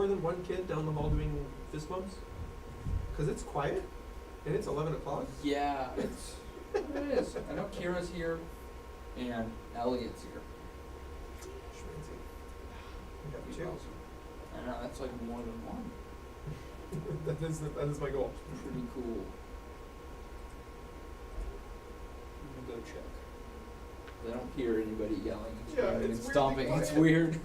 more than one kid down the hall doing fist bumps? Because it's quiet, and it's 11 o'clock. Yeah, it is. I know Kira's here, and Elliot's here. Schmancy. We got He's two. awesome. I know, that's like more than one. that is my goal. Pretty cool. I'm gonna go check. I don't hear anybody yelling and Yeah, screaming and it's weirdly stomping. It's quiet. weird.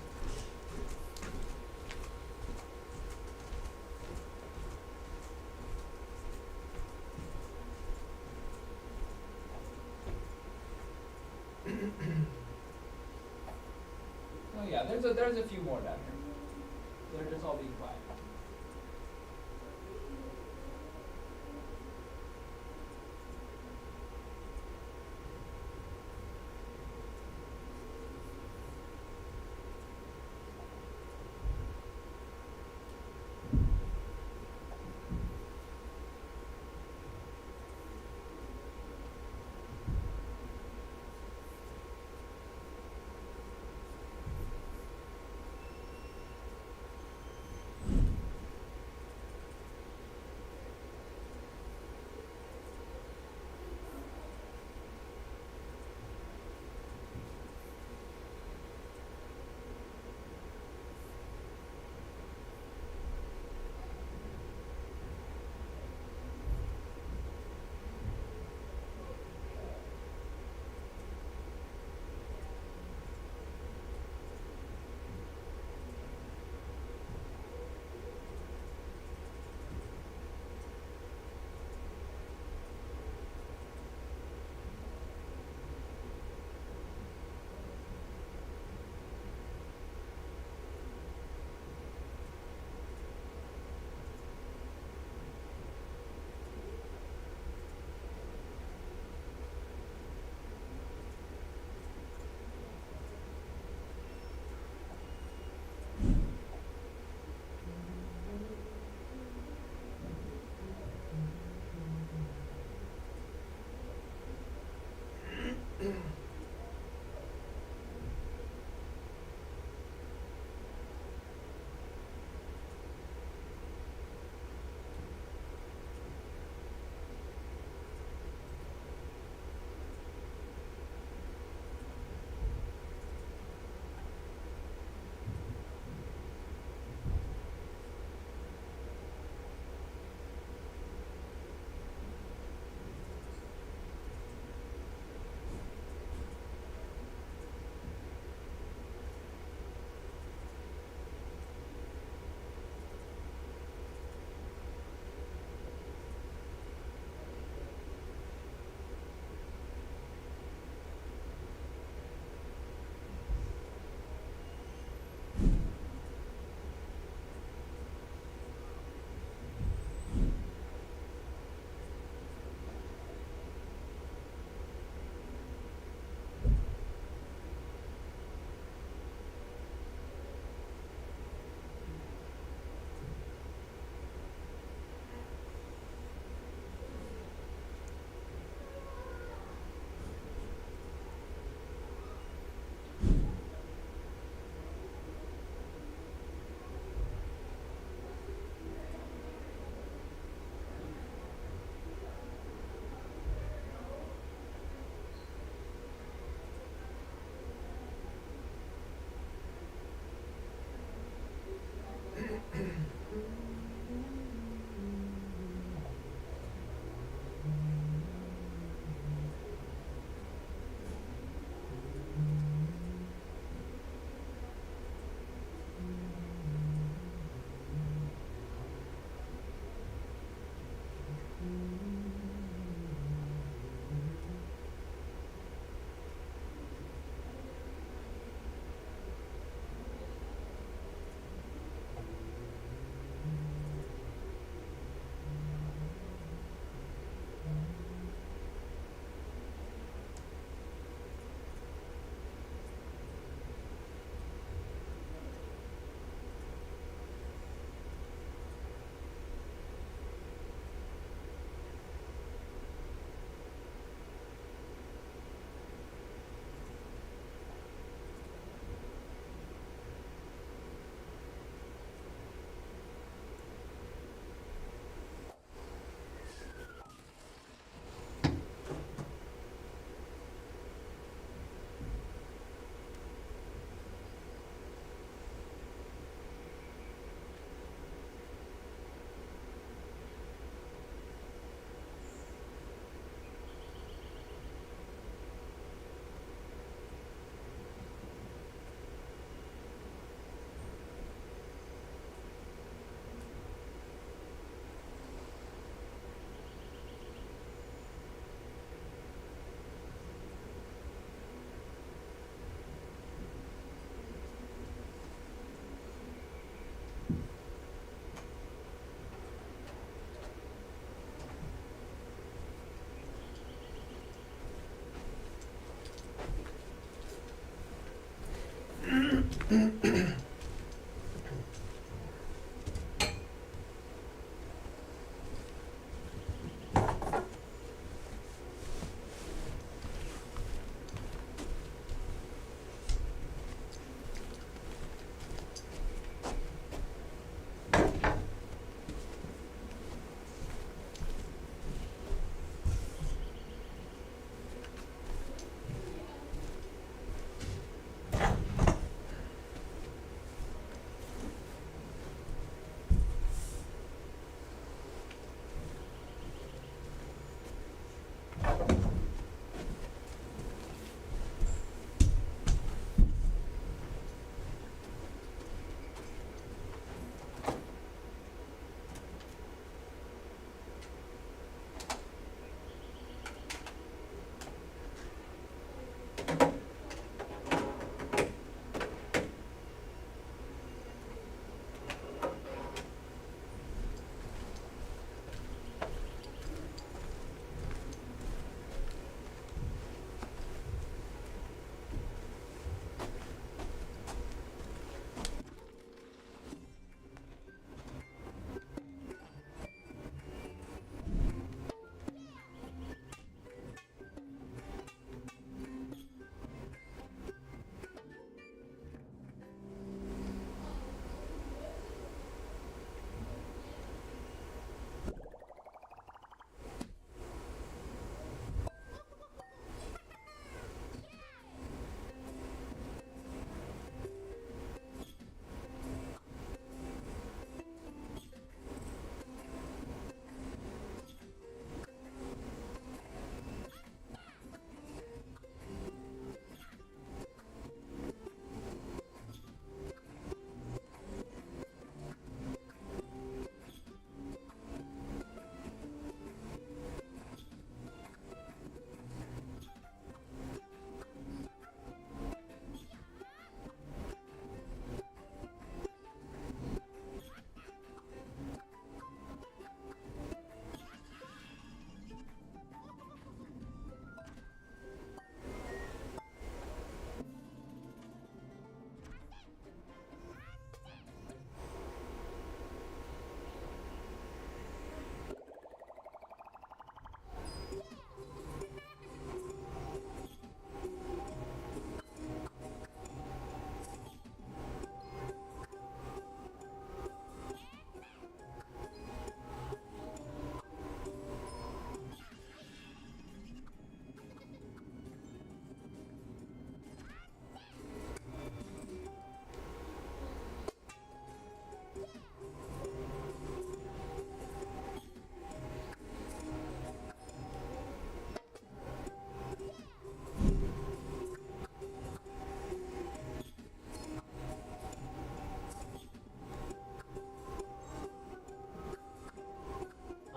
Oh yeah, there's a few more down here. They're just all being quiet.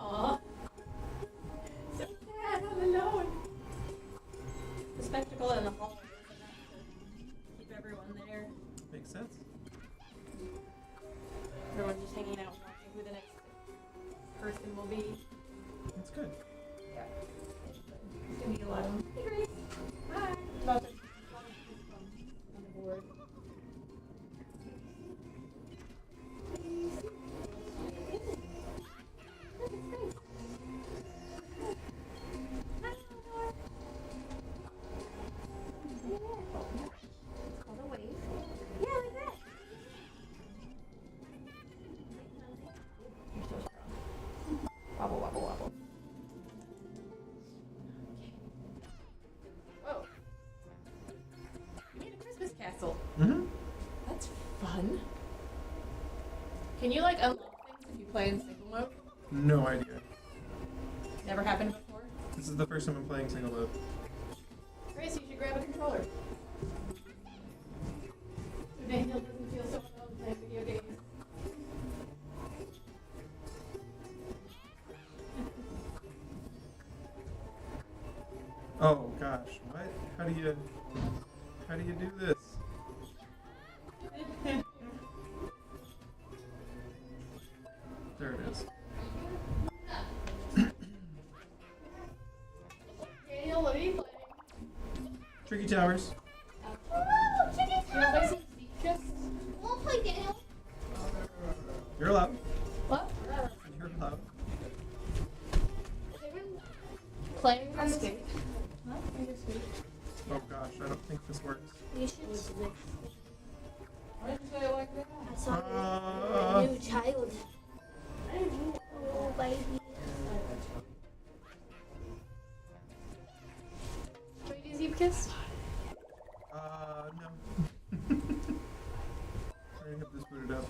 Aw. So sad, I'm alone. The spectacle in the hallway is enough to keep everyone there. Makes sense. Everyone's just hanging out and watching who the next person will be. That's good. Yeah. There's gonna be a lot of them. Hey, Grace. Hi. Lots of on the board. Wobble, wobble, wobble. Whoa. You made a Christmas castle. Mm-hmm. That's fun. Can you like unlock things if you play in single mode? No idea. Never happened before? This is the first time I'm playing single mode. Grace, you should grab a controller. So Daniel doesn't feel so alone playing video games. Oh gosh, what? How do you do this? There it is. Daniel, what are you playing? Tricky Towers. Oh, chicken towers! You wanna play some Seek Chips? You're allowed. What? You're allowed. They've been playing on the skate. What? Oh gosh, I don't think this works. You should switch. Why did you say it like that? I saw Uh, a new child. Oh, baby. Can we do Zeep Kiss? No. I already have this booted up.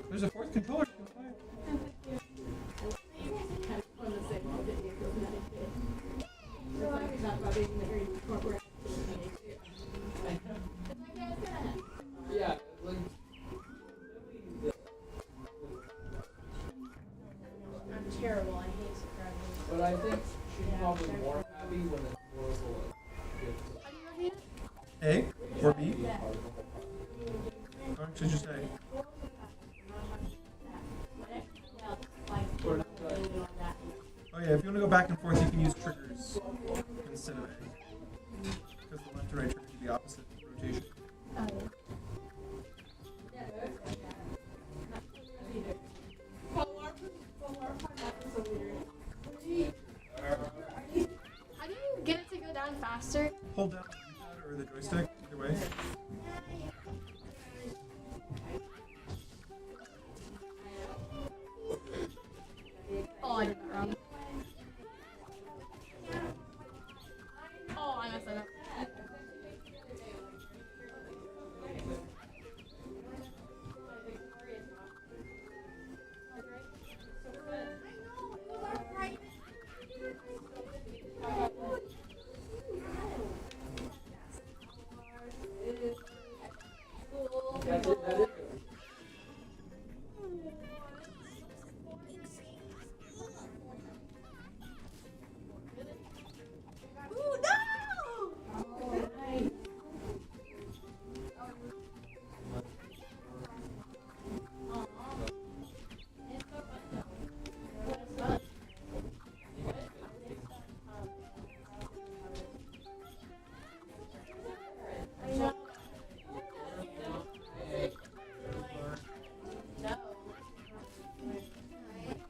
There's a fourth controller. You can play it. Yeah, like. I'm terrible. I hate surprises. But I think she's probably more happy when it's more of a like. How do you rate it? A or B? Or should you say? Oh yeah, if you want to go back and forth, you can use triggers instead of A. Because the left and right trigger do the opposite rotation. How do you get it to go down faster? Hold down the D-pad or the joystick, either way. Oh, I did that wrong. Oh, I messed that up. That is good. Ooh, no!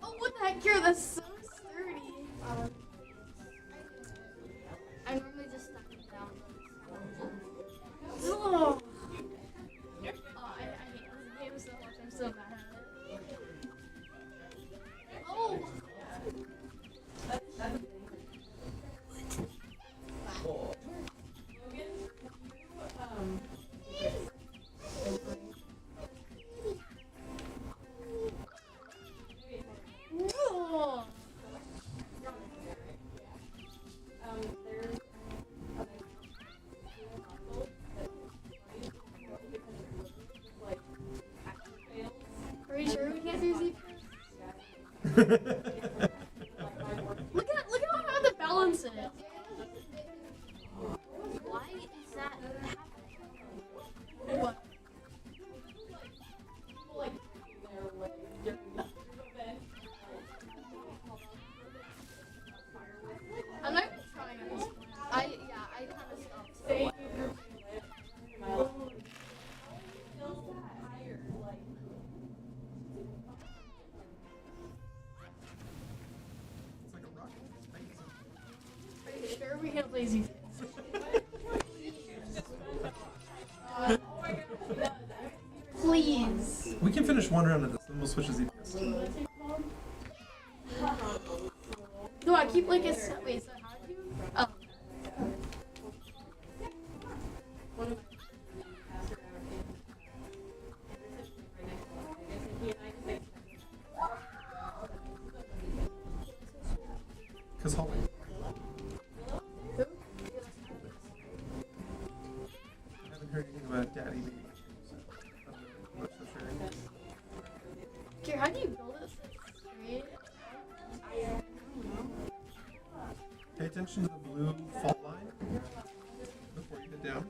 Oh, what the heck, Kira? That's so sturdy. I normally just stuck it down. Oh, I hate this game so much. I'm so bad at it. Oh! No! Are you sure we can't do Z? Look at how hard the balance is. Why is that happening? What? I'm not even trying at this point. I kind of stopped. It's like a rocket in space. Are you sure we can't play Z? Please. We can finish one round of this, then we'll switch to ZPS. No, I keep like it's. Wait, so how do you? Oh. Because Holly. Who? I haven't heard anything about Daddy Baby. So I don't know much to share. Kira, how do you build it straight? Pay attention to the blue fault line before you hit down.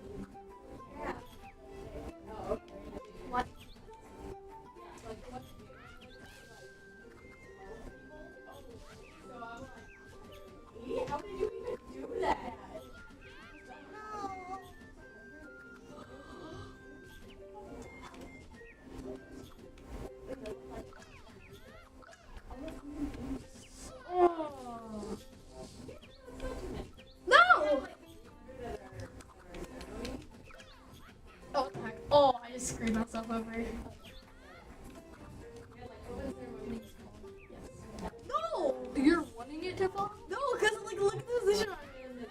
just screwed myself over. No! You're wanting it to fall? No, because like look at the position I'm in.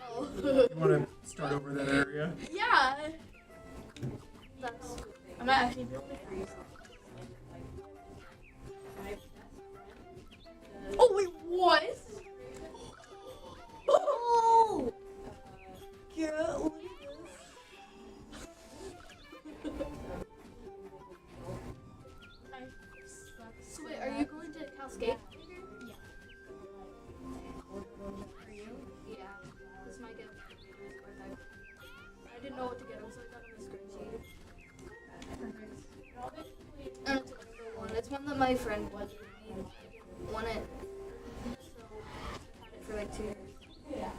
You want to start over that area? Yeah. That's. I might actually be able to freeze. Oh wait, what? Oh! Yeah, look at this. So wait, are you going to Cascade? Yeah. For you? Yeah. This might get birthday. I didn't know what to get him, so I got him a scrunchie. Perfect. And it's a little one. It's one that my friend wanted it. So I had it for like 2 years. Yeah.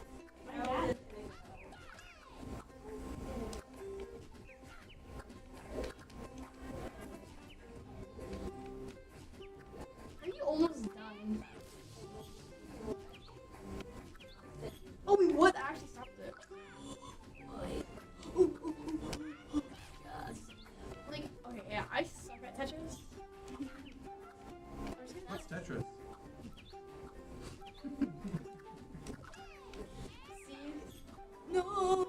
Are you almost done? Oh, we would actually stop it. Wait. Yes. Like, okay, yeah, I suck at Tetris. What's Tetris? See? No.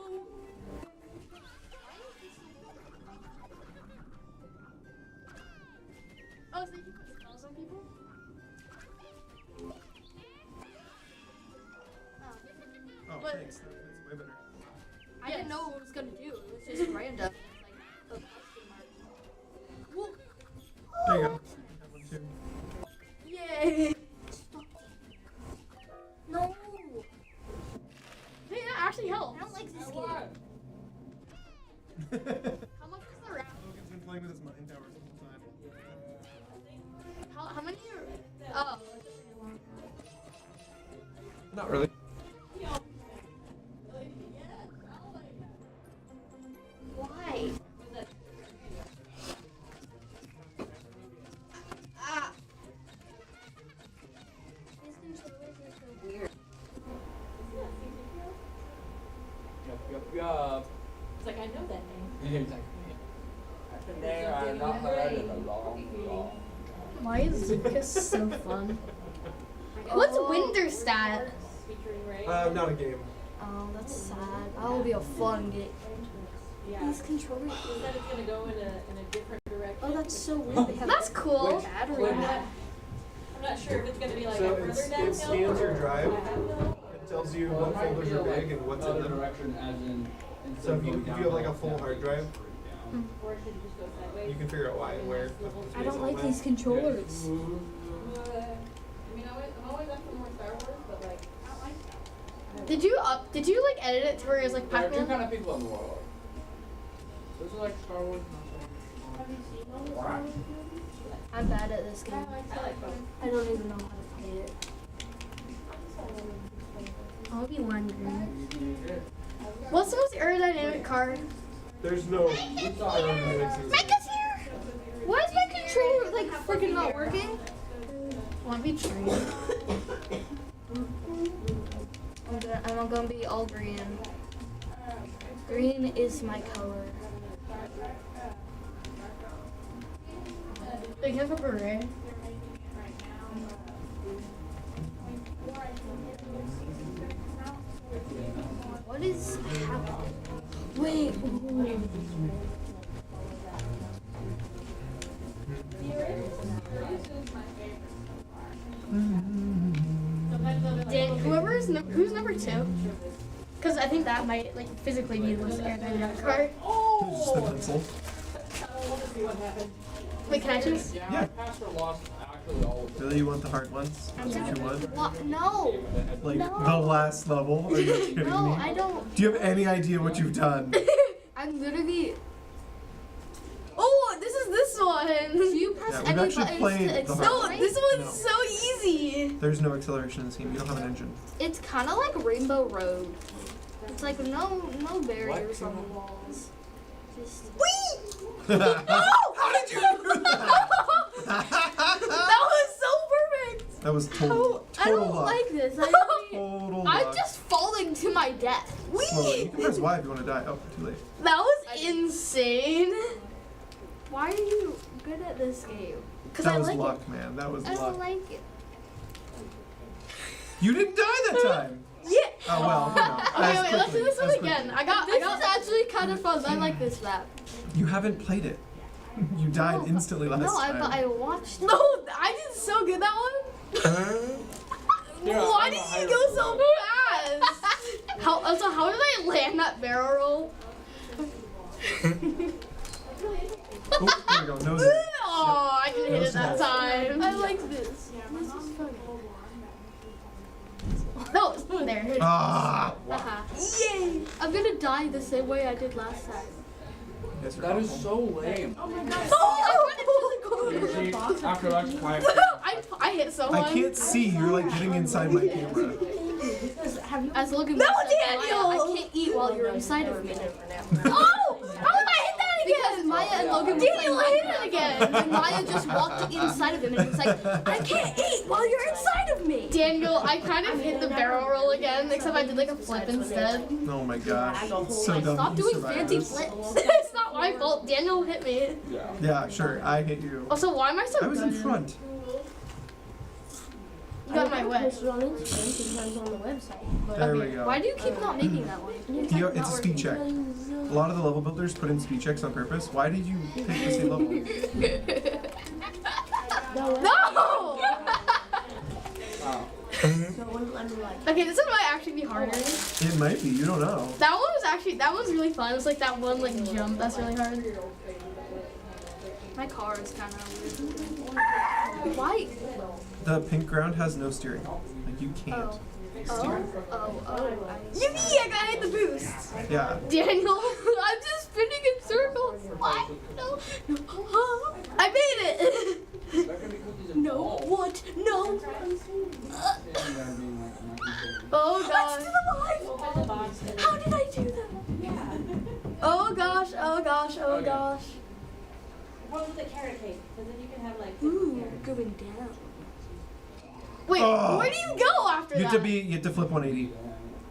Oh, so you can put spells on people? Oh, But- thanks. That's way better. I didn't know what it was gonna do. It was just random. Like a question mark. Whoa. There you go. You can have one too. Yay! Stop. No. Hey, that actually helps. I don't like this game. How much is the round? Logan's been playing with his mind towers the whole time. How many are? Oh. Not really. Why? Ah. These controllers are so weird. Yup. It's like I know that name. Yeah, exactly. There, I've not heard in a long, long. Why is Lucas so fun? What's Winterstat? Featuring Ray. Not a game. Oh, that's sad. That will be a fun game. Yeah. These controllers. He said it's gonna go in a different direction. Oh, that's so weird. That's cool. Wait, Battery. I'm not sure if it's gonna be like So a further it downhill scans your or drive. I have no- It tells you what folders are big and what's in Other them. direction, as in. So if you have like a full hard drive, or should it just go sideways? you can figure out why and where. I don't like these controllers. I mean, I'm always up for more Star Wars, but like, I don't like that. Did you like edit it to where it was like There are two Pac-Man? kind of people in the world. Those are like Star Wars. Have you seen all the Star Wars movies? I'm bad at this game. I like both. I don't even know how to play it. I'll be lime green. What's the most aerodynamic car? There's no. Micah's here! Why is my controller like freaking not working? Wanna be trained? I'm gonna be all green. Green is my color. Like, have a beret. What is happening? Wait. Ooh. Dan, who's number 2? Because I think that might like physically be the most aerodynamic car. Just the pencil. Wait, can I choose? Yeah. Passed or lost actually all of them. Really, you want the hard ones? That's what you want? What? No. Like No. the last level? Are you kidding No, me? I don't. Do you have any idea what you've done? I'm literally. Oh, this is this one. Do you press Yeah, we've any actually buttons played to the hard No, one. this one's No. so easy. There's no acceleration in this game. You don't have an engine. It's kind of like Rainbow Road. It's like no barriers What? on the walls. Just. How did you do that? That was so perfect. That was total I don't luck. like this. Total I'm luck. just falling to my death. Slowly. You can press Y if you want to die. Oh, too late. That was insane. why are you good at this game? Because That I was like luck, man. That was it. I luck. don't like it. You didn't die that time. Yeah. Oh well. You know, Okay, as wait, let's do quickly, this one as again. quickly. This is actually kind of fun. I like this map. You haven't played it. You died instantly last time. but I watched. No, I did so good that one. Yeah, Why I'm did a you higher go so score. fast? How did I land that barrel roll? Oh, there we go. Nose it. Oh, I didn't hit it that Nose time. I like this. This is fun. No, there. Hit it. Ah. Yay! I'm gonna die the same way I did last time. Yes, you're That is awful. so lame. Oh my god. Oh, I Usually, after lunchtime. I hit someone. I can't see. You're like getting inside my camera. As Logan No, said, Daniel! Maya, I can't eat while you're inside of me. Oh! How did I hit that again? Because Maya and Logan were Daniel, playing hit it again. and Maya just walked inside of him and he was like, I can't eat while you're inside of me. Daniel, I kind of hit the barrel roll again, except I did like a flip instead. Oh my gosh. It's so dumb. Stop you doing survived fancy this. flips. It's not my fault. Daniel hit me. Yeah. Yeah, sure. I hit you. Also, why am I so I was good? in front. You got my way. Posted on Instagram, sometimes on the website. There we Okay, go. why do you keep not making that one? It's a speed check. A lot of the level builders put in speed checks on purpose. Why did you pick the same level? No! Wow. Okay, this one might actually be harder. It might be. You don't know. That one's really fun. It was like that one like jump that's really hard. My car is kind of Why? The pink ground has no steering. Like you can't steer. Yippee! I hit the boost. Yeah. Daniel, I'm just spinning in circles. Why? No. I made it. Is that gonna be cookies and No. balls? What? No. It's gonna be like Oh gosh. How did I do that? Oh gosh. Oh gosh. Oh Okay. gosh. What with the carrot cake? Because then you can have like Ooh, carrots. going down. Wait, Oh. where do you go after You that? have to flip 180,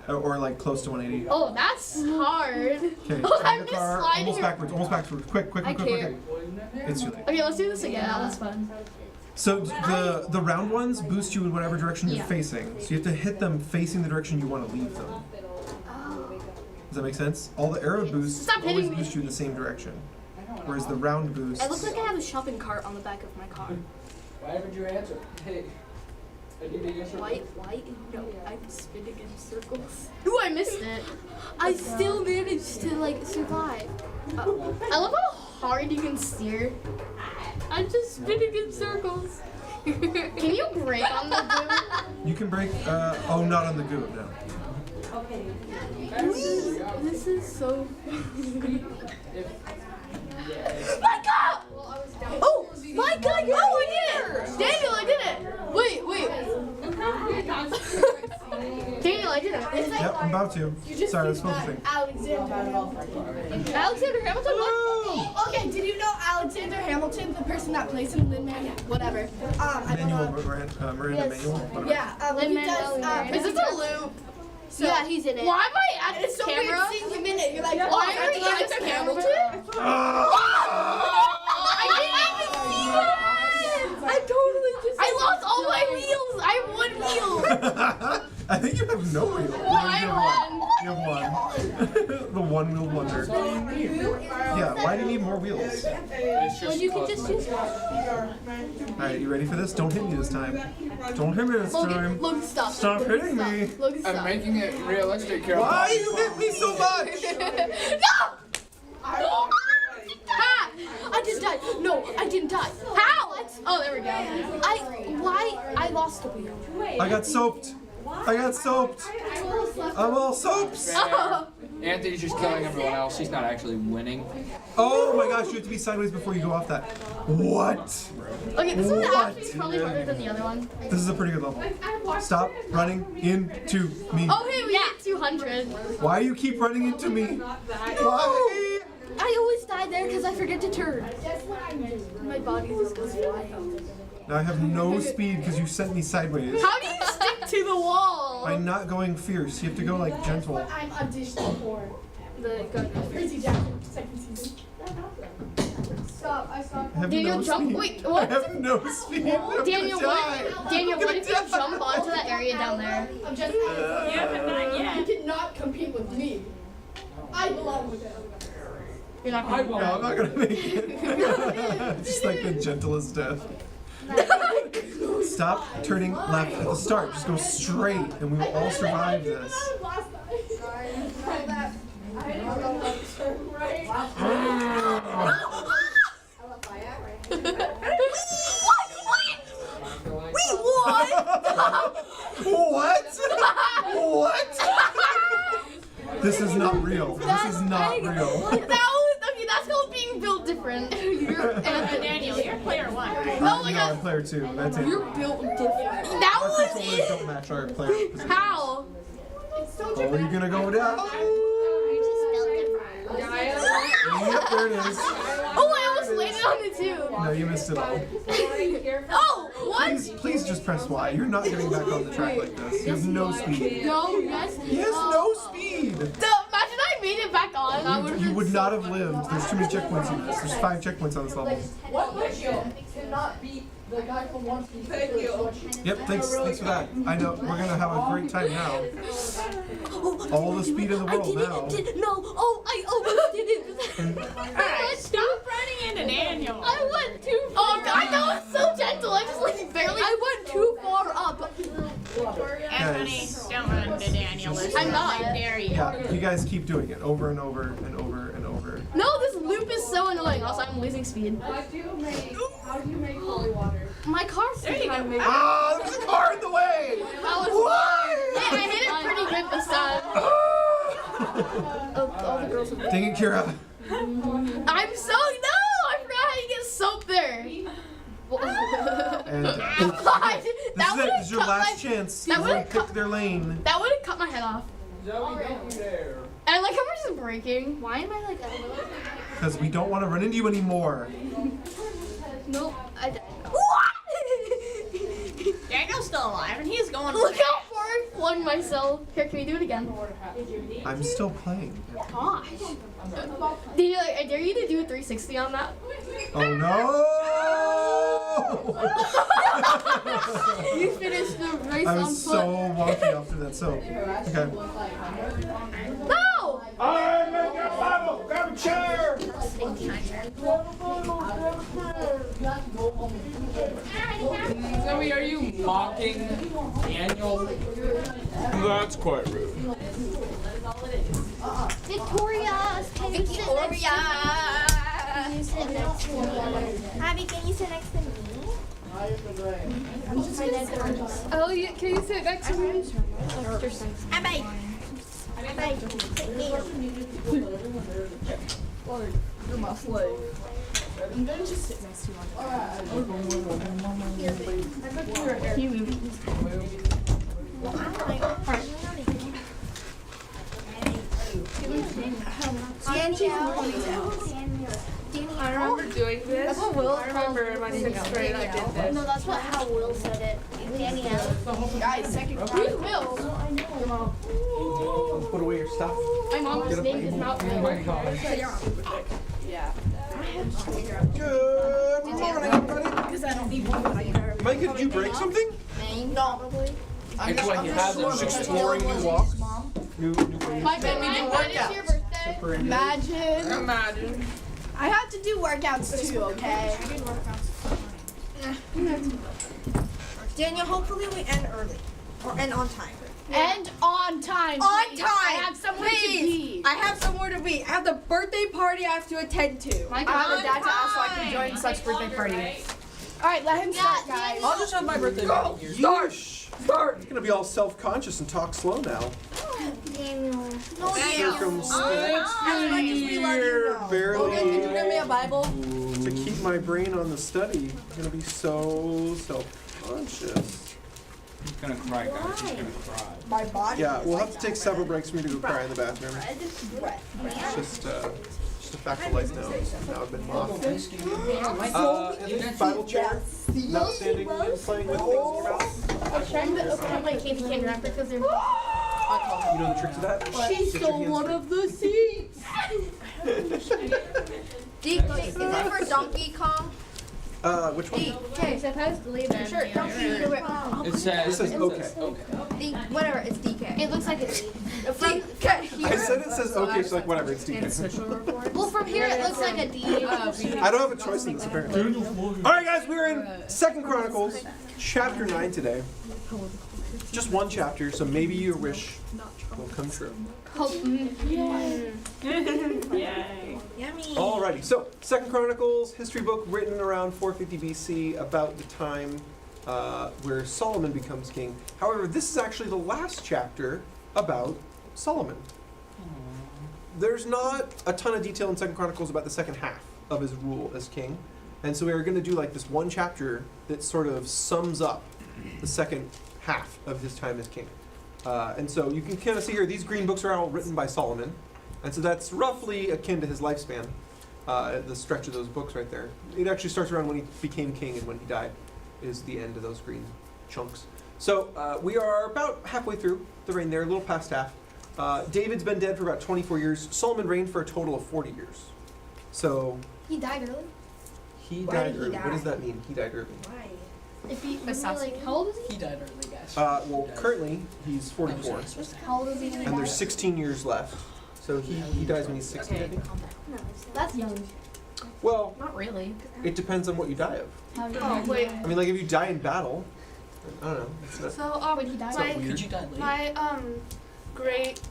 or like close to 180. Oh, that's hard. Okay. Oh, turn I'm the just car sliding. almost backwards. Almost backwards. Quick. I can't. It's too late. Okay, let's do this again. That was fun. So the round ones boost you in whatever direction you're facing. So you have to hit them facing the direction you want to leave them. Does that make sense? All the arrow boosts Stop hitting always me. boost you in the same direction, whereas the round boosts. I look like I have a shopping cart on the back of my car. Why haven't you answered? Hey. I need to answer. White, no, I'm spinning in circles. Ooh, I missed it. I still managed to like survive. I love how hard you can steer. I'm just spinning in circles. Can you brake on the goo? You can break. Oh, not on the goo. No. Okay. This is so. Micah! Oh, Micah! Oh, I did it! Daniel, I did it! Wait. Daniel, I did it. Yep, I'm about to. Sorry, I was focusing. Alexander Alexander Hamilton, what? Okay, did you know Alexander Hamilton, the person that plays in Lin-Man? Whatever. I don't Manuel know. Miranda Yes. Manuel. Whatever. Yeah, he does. Is this a loop? So, Yeah, he's in it. Why am I at It's this so camera? weird seeing him in it. You're like, Why oh, are you that's at Hamilton? Hamilton? I didn't even see that! I totally just. I lost all my wheels! I have one wheel! I think you have no wheel. I You have one. The one wheel wonder. Yeah, why do you need more wheels? It's Well, just you can just use Alright, you ready for this? Don't hit me this time. Don't hit me this time. Logan, stop. Stop hitting me. Logan, I'm stop. making it realistic here. Why you hit me so much? No! Ha! I just died. No, I didn't die. How? Oh, there we go. I lost the wheel. I got soaped. I'm all soaps. Oh. Anthony's just killing everyone else. He's not actually winning. Oh my gosh, you have to be sideways before you go off that. What? Okay, this one What? actually is probably harder than the other one. This is a pretty good level. Stop running into me. Oh, hey, we hit 200. Why you keep running into me? Why? I always die there because I forget to turn. My body just goes flying. Now I have no speed because you sent me sideways. How do you stick to the wall? By not going fierce, you have to go like gentle. I'm auditioning for The gun. Percy Jackson, second season. Stop, I have Daniel, no jump. speed. Wait, I what? have no speed. I'm Daniel, gonna what? die. Daniel, what if you jump onto that area down there? I'm just. Yeah, but not yet. You cannot compete with me. I belong with it. You're not I gonna. No, I'm not gonna make it. Just like the gentlest death. Stop turning left at the start. Just go straight, and we will all survive this. What? What? This is not real. This is not real. Okay, that's called being built different. Daniel, you're player 1, right? Oh my No, god. I'm player 2. That's it. You're built different. That Our was controllers it. don't match our player position. How? Oh, you're gonna go down. Yep, there it is. Oh, I almost landed on it too. No, you missed it all. Oh, what? Please just press Y. You're not getting back on the track like this. You have no speed. No, yes. He has no speed. Imagine I made it back on. I would have You would not have lived. There's too many checkpoints in this. There's 5 checkpoints on this level. What mission cannot beat the guy from One Piece? Thank you. Yep, thanks for that. I know, we're gonna have a great time now. All the speed in the world now. I almost did it. Alright, stop running into Daniel. I went too far. Oh god, that was so gentle. I just like barely. I went too far up. Anthony, Guys. don't run into Daniel. This I'm time. not. I dare you. Yeah, you guys keep doing it over and over and over and over. No, this loop is so annoying. Also, I'm losing speed. How do you make holy water? My car's There you go. Ah, there's a car in the way! Why? Hey, I hit it pretty good this time. All the girls. Dang it, Kira. I'm so I forgot how you get soap there. And God, this is it. This is your cut last my, chance. that Everyone would've pick their lane. that would have cut my head off. Zoe, don't you dare. And I like how we're just breaking. Why am I like Because we don't want to run into you anymore. Nope. I died. Daniel's still alive, and he's going. Look how far I flung myself. Here, can we do it again? I'm still playing. Gosh. I dare you to do a 360 on that. Oh no! You finished the race I on was foot. so wonky after that. So, okay. No! I'm in your Bible. Grab a chair. Zoe, are you mocking Daniel? That's quite rude. Victoria, can you sit next to me? Can you sit next to me? Abby, can you sit next to me? Oh, yeah, can you sit next to me? Abby! Abby, sit here. You're my slave. I'm gonna just sit next to you. I remember Doing this. That's what Will I remember in my 6th grade I did this. No, that's what how Will said it. Danielle. Guys, second Who's Will? Put away your stuff. My mom's name is not Oh my Will. gosh. Yeah. Good morning, everybody. Because I don't need one. Micah, did you break something? Probably. It's what he has in his Exploring new walks. New My bad, when is your birthday? Imagine. Imagine. I have to do workouts too, okay? Daniel, hopefully we end early. Or end on time. And on time. On please. time. I have somewhere to be. I have somewhere to be. I have the birthday party I have to attend to. I have a dad to ask so I can join such birthday party. Alright, let him start, guys. I'll just have my birthday party here. Start. He's gonna be all self-conscious and talk slow now. Daniel. No, Circumspect. As much as we love you, no. Barely. Okay, could you give me a Bible? To keep my brain on the study. I'm gonna be so self-conscious. He's gonna cry, guys. He's gonna cry. My body. Yeah, we'll have to take several breaks for me to go cry in the bathroom. Breath. It's just a fact of life now. Now I've been mocked. Next Bible chair, not standing and playing with things in your mouth. I was trying to open up my candy cane wrapper because they're. You know the trick to that? She stole one of the seats. DK, is it for Donkey Kong? Which one? DK. supposed to leave it. Sure, Donkey Kong. It says. It says okay. Whatever, it's DK. It looks like it's From I said it says okay, she's like, whatever, it's DK. well from here it looks like a D. I don't have a choice in this, apparently. Alright, guys, we're in 2 Chronicles, chapter 9 today. Just one chapter, so maybe your wish will come true. Yummy. Alrighty, so 2 Chronicles, history book written around 450 BC, about the time where Solomon becomes king. However, this is actually the last chapter about Solomon. There's not a ton of detail in 2 Chronicles about the second half of his rule as king. And so we're going to do like this one chapter that sort of sums up the second half of his time as king. And so you can kind of see here, these green books are all written by Solomon. And so that's roughly akin to his lifespan, the stretch of those books right there. It actually starts around when he became king and when he died is the end of those green chunks. So we are about halfway through the reign there, a little past half. David's been dead for about 24 years. Solomon reigned for a total of 40 years. So He died early. he Why died did he early. die? What does that mean? He died early. Why? If he Assassin. like how old is he? He died early, guys. Well, currently he's 44, How old is he? and there's 16 years left. So he dies when he's 60, I think. That's young. Well, Not really. it depends on what you die of. Oh wait. I mean, like if you die in battle, I don't know. It's not, So When he died. it's not Could weird. you die late? my great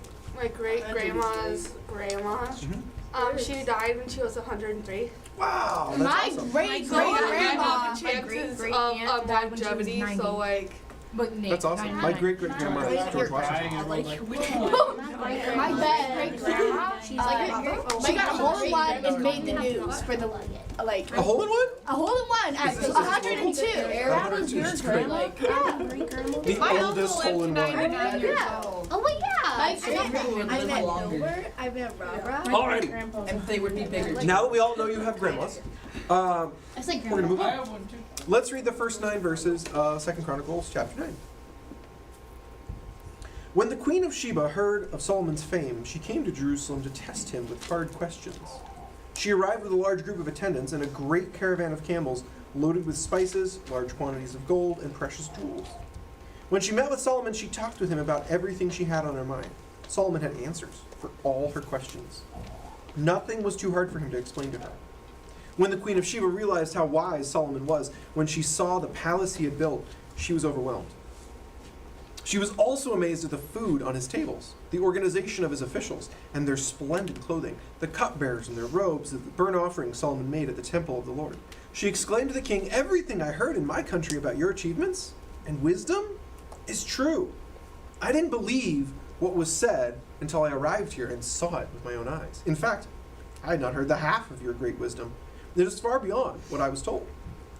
grandma's grandma, Mhm. she died when she was 103. Wow, that's My awesome. great So I grandma. have the chances of longevity, so like That's awesome. My great-great-grandma is George Washington. My great grandma. She's like she got a hole in one and made the news for the like A hole in one? a hole in one at 102. 102 is great. The oldest hole in one. Yeah. Oh wait, yeah. I met Wilbur. I met Robra. Alrighty. And they would be bigger. Now that we all know you have grandmas, It's like we're gonna move I on. have one too. Let's read the first 9 verses of 2 Chronicles chapter 9. When the Queen of Sheba heard of Solomon's fame, she came to Jerusalem to test him with hard questions. She arrived with a large group of attendants and a great caravan of camels loaded with spices, large quantities of gold, and precious jewels. When she met with Solomon, she talked with him about everything she had on her mind. Solomon had answers for all her questions. Nothing was too hard for him to explain to her. When the Queen of Sheba realized how wise Solomon was, when she saw the palace he had built, she was overwhelmed. She was also amazed at the food on his tables, the organization of his officials, and their splendid clothing, the cupbearers and their robes, the burnt offerings Solomon made at the temple of the Lord. She exclaimed to the king, "Everything I heard in my country about your achievements and wisdom is true. I didn't believe what was said until I arrived here and saw it with my own eyes. In fact, I had not heard the half of your great wisdom. It is far beyond what I was told.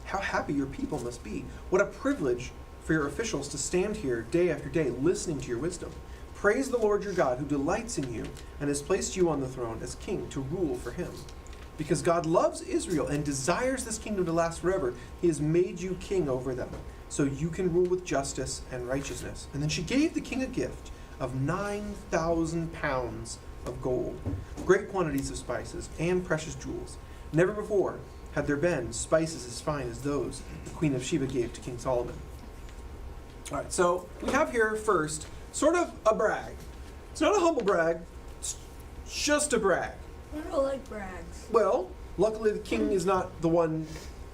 How happy your people must be. What a privilege for your officials to stand here day after day listening to your wisdom. Praise the Lord your God who delights in you and has placed you on the throne as king to rule for him. Because God loves Israel and desires this kingdom to last forever, he has made you king over them, so you can rule with justice and righteousness." And then she gave the king a gift of 9,000 pounds of gold, great quantities of spices, and precious jewels. Never before had there been spices as fine as those the Queen of Sheba gave to King Solomon. All right, so we have here first sort of a brag. It's not a humble brag, it's just a brag. I don't like brags. Well, luckily the king is not the one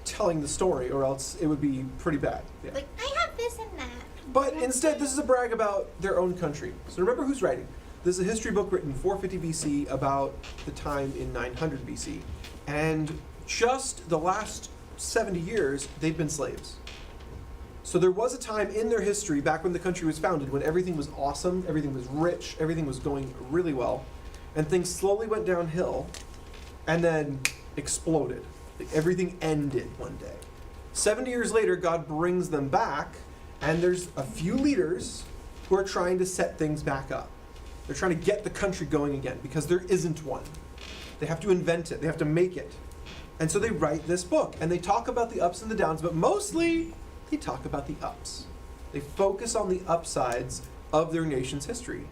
telling the story, or else it would be pretty bad. Yeah. Like, I have this and that. But instead, this is a brag about their own country. So remember who's writing. This is a history book written 450 BC about the time in 900 BC. And just the last 70 years, they've been slaves. So there was a time in their history, back when the country was founded, when everything was awesome, everything was rich, everything was going really well, and things slowly went downhill, and then exploded. Like, everything ended one day. 70 years later, God brings them back, and there's a few leaders who are trying to set things back up. They're trying to get the country going again, because there isn't one. They have to invent it, they have to make it. And so they write this book, and they talk about the ups and the downs, but mostly they talk about the ups. They focus on the upsides of their nation's history.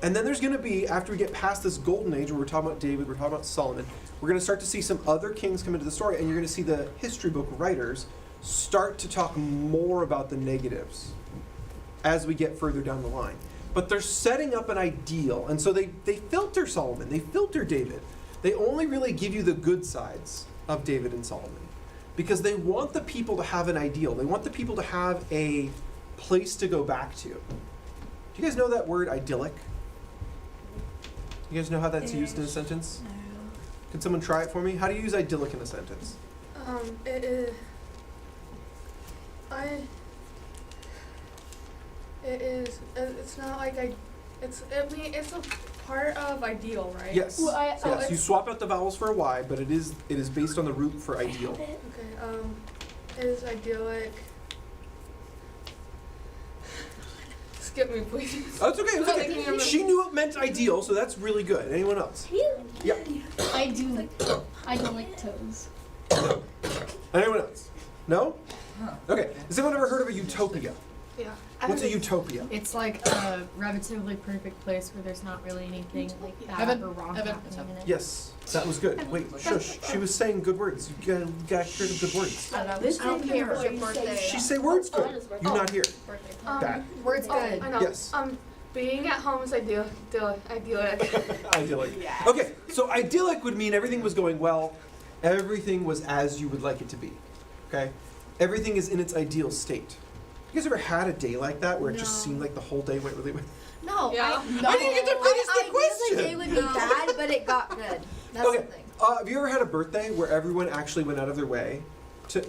And then there's going to be, after we get past this golden age where we're talking about David, we're talking about Solomon, we're going to start to see some other kings come into the story, and you're going to see the history book writers start to talk more about the negatives as we get further down the line. But they're setting up an ideal, and so they filter Solomon, they filter David. They only really give you the good sides of David and Solomon because they want the people to have an ideal. They want the people to have a place to go back to. Do you guys know that word idyllic? You guys know how that's used in a sentence? No. Can someone try it for me? How do you use idyllic in a sentence? It is. It's not like it's a part of ideal, right? Yes. Well, Yes. You swap out the vowels for a Y, but it is based on the root for ideal. Okay. It is idyllic. Skip me, please. Oh, it's okay. It's okay. She knew it meant ideal, so that's really good. Anyone else? Yeah. I do like toes. Anyone else? No? Okay. Has anyone ever heard of a utopia? Yeah. What's a utopia? It's like a relatively perfect place where there's not really anything like bad or wrong happening in it. Yes, that was good. Wait, shush. She was saying good words. You gotta hear the good words. I don't care. She say words good. You not here. Bad. Words good. I know. Yes. Being at home is idyllic. Idyllic. Okay, so idyllic would mean everything was going well. Everything was as you would like it to be. Okay? Everything is in its ideal state. You guys ever had a day like that where it just seemed like the whole day went really well? No. Yeah. I didn't get to finish the question. I knew the day would be bad, but it got good. That's Okay. the thing. Have you ever had a birthday where everyone actually went out of their way to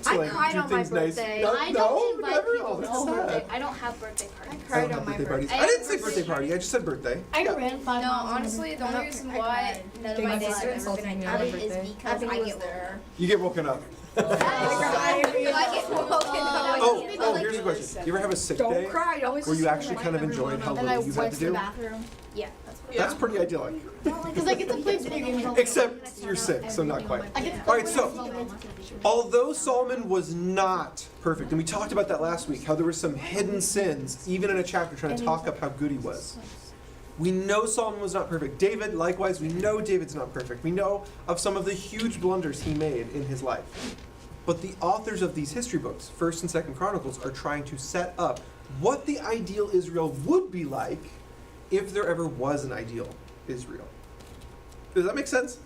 I like cried do on my things nice? birthday. No, I no, don't invite never. people Oh, to that's my sad. birthday. I don't have birthday parties. I I cried don't on have my birthday parties. birthday. I didn't say birthday party. I just said birthday. I Yeah. ran 5 No, miles. honestly, the only reason why none of Think my my days sister have ever insulted been me on my included is birthday. because I get there. You get woken up. I get woken up. Oh, here's a question. You ever have a sick day Don't cry. Always. where you actually kind of enjoyed how And I little you had went to to the do? bathroom. Yeah. That's pretty idyllic. Because I get to play video games all day. Except you're sick, so not quite. I get to All right, play so all day. although Solomon was not perfect, and we talked about that last week, how there were some hidden sins, even in a chapter trying to talk up how good he was. We know Solomon was not perfect. David, likewise, we know David's not perfect. We know of some of the huge blunders he made in his life. But the authors of these history books, 1st and 2nd Chronicles, are trying to set up what the ideal Israel would be like if there ever was an ideal Israel. Does that make sense?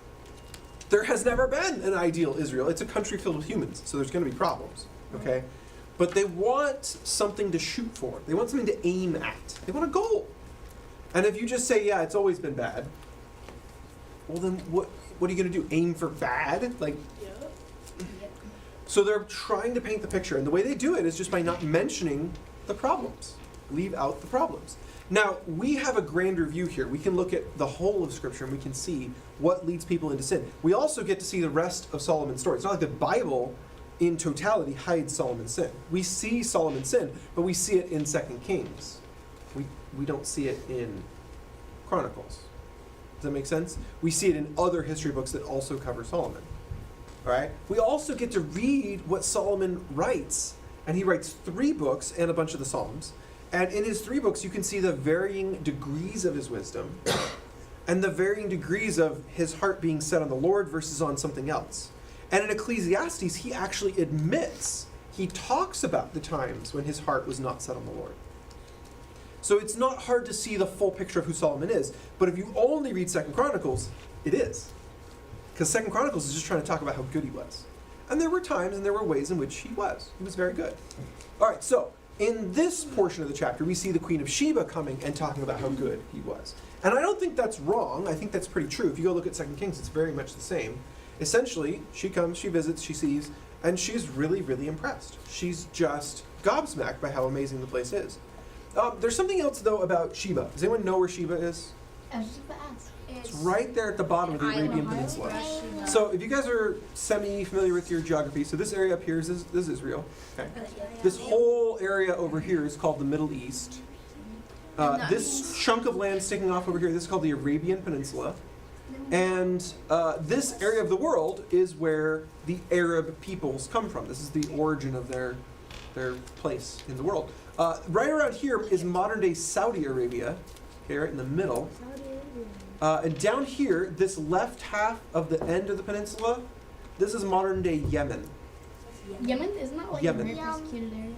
There has never been an ideal Israel. It's a country filled with humans, so there's going to be problems, okay? But they want something to shoot for. They want something to aim at. They want a goal. And if you just say, yeah, it's always been bad, well then what are you going to do? Aim for bad? Like, so they're trying to paint the picture, and the way they do it is just by not mentioning the problems. Leave out the problems. Now, we have a grander view here. We can look at the whole of Scripture and we can see what leads people into sin. We also get to see the rest of Solomon's story. It's not like the Bible in totality hides Solomon's sin. We see Solomon's sin, but we see it in 2 Kings. We don't see it in Chronicles. Does that make sense? We see it in other history books that also cover Solomon. All right? We also get to read what Solomon writes, and he writes 3 books and a bunch of the Psalms. And in his 3 books, you can see the varying degrees of his wisdom and the varying degrees of his heart being set on the Lord versus on something else. And in Ecclesiastes, he actually admits, he talks about the times when his heart was not set on the Lord. So it's not hard to see the full picture of who Solomon is, but if you only read 2 Chronicles, it is. Because 2 Chronicles is just trying to talk about how good he was. And there were times and there were ways in which he was. He was very good. All right, so in this portion of the chapter, we see the Queen of Sheba coming and talking about how good he was. And I don't think that's wrong. I think that's pretty true. If you go look at 2 Kings, it's very much the same. Essentially, she comes, she visits, she sees, and she's really, really impressed. She's just gobsmacked by how amazing the place is. There's something else, though, about Sheba. Does anyone know where Sheba is? I was just about to ask. It's right there at the bottom of the Arabian Peninsula. So if you guys are semi-familiar with your geography, so this area up here is Israel. Okay. This whole area over here is called the Middle East. This chunk of land sticking off over here, this is called the Arabian Peninsula. And this area of the world is where the Arab peoples come from. This is the origin of their place in the world. Right around here is modern-day Saudi Arabia, okay, right in the middle. And down here, this left half of the end of the peninsula, this is modern day Yemen. Yemen isn't that like Yemen. a very persecuted area?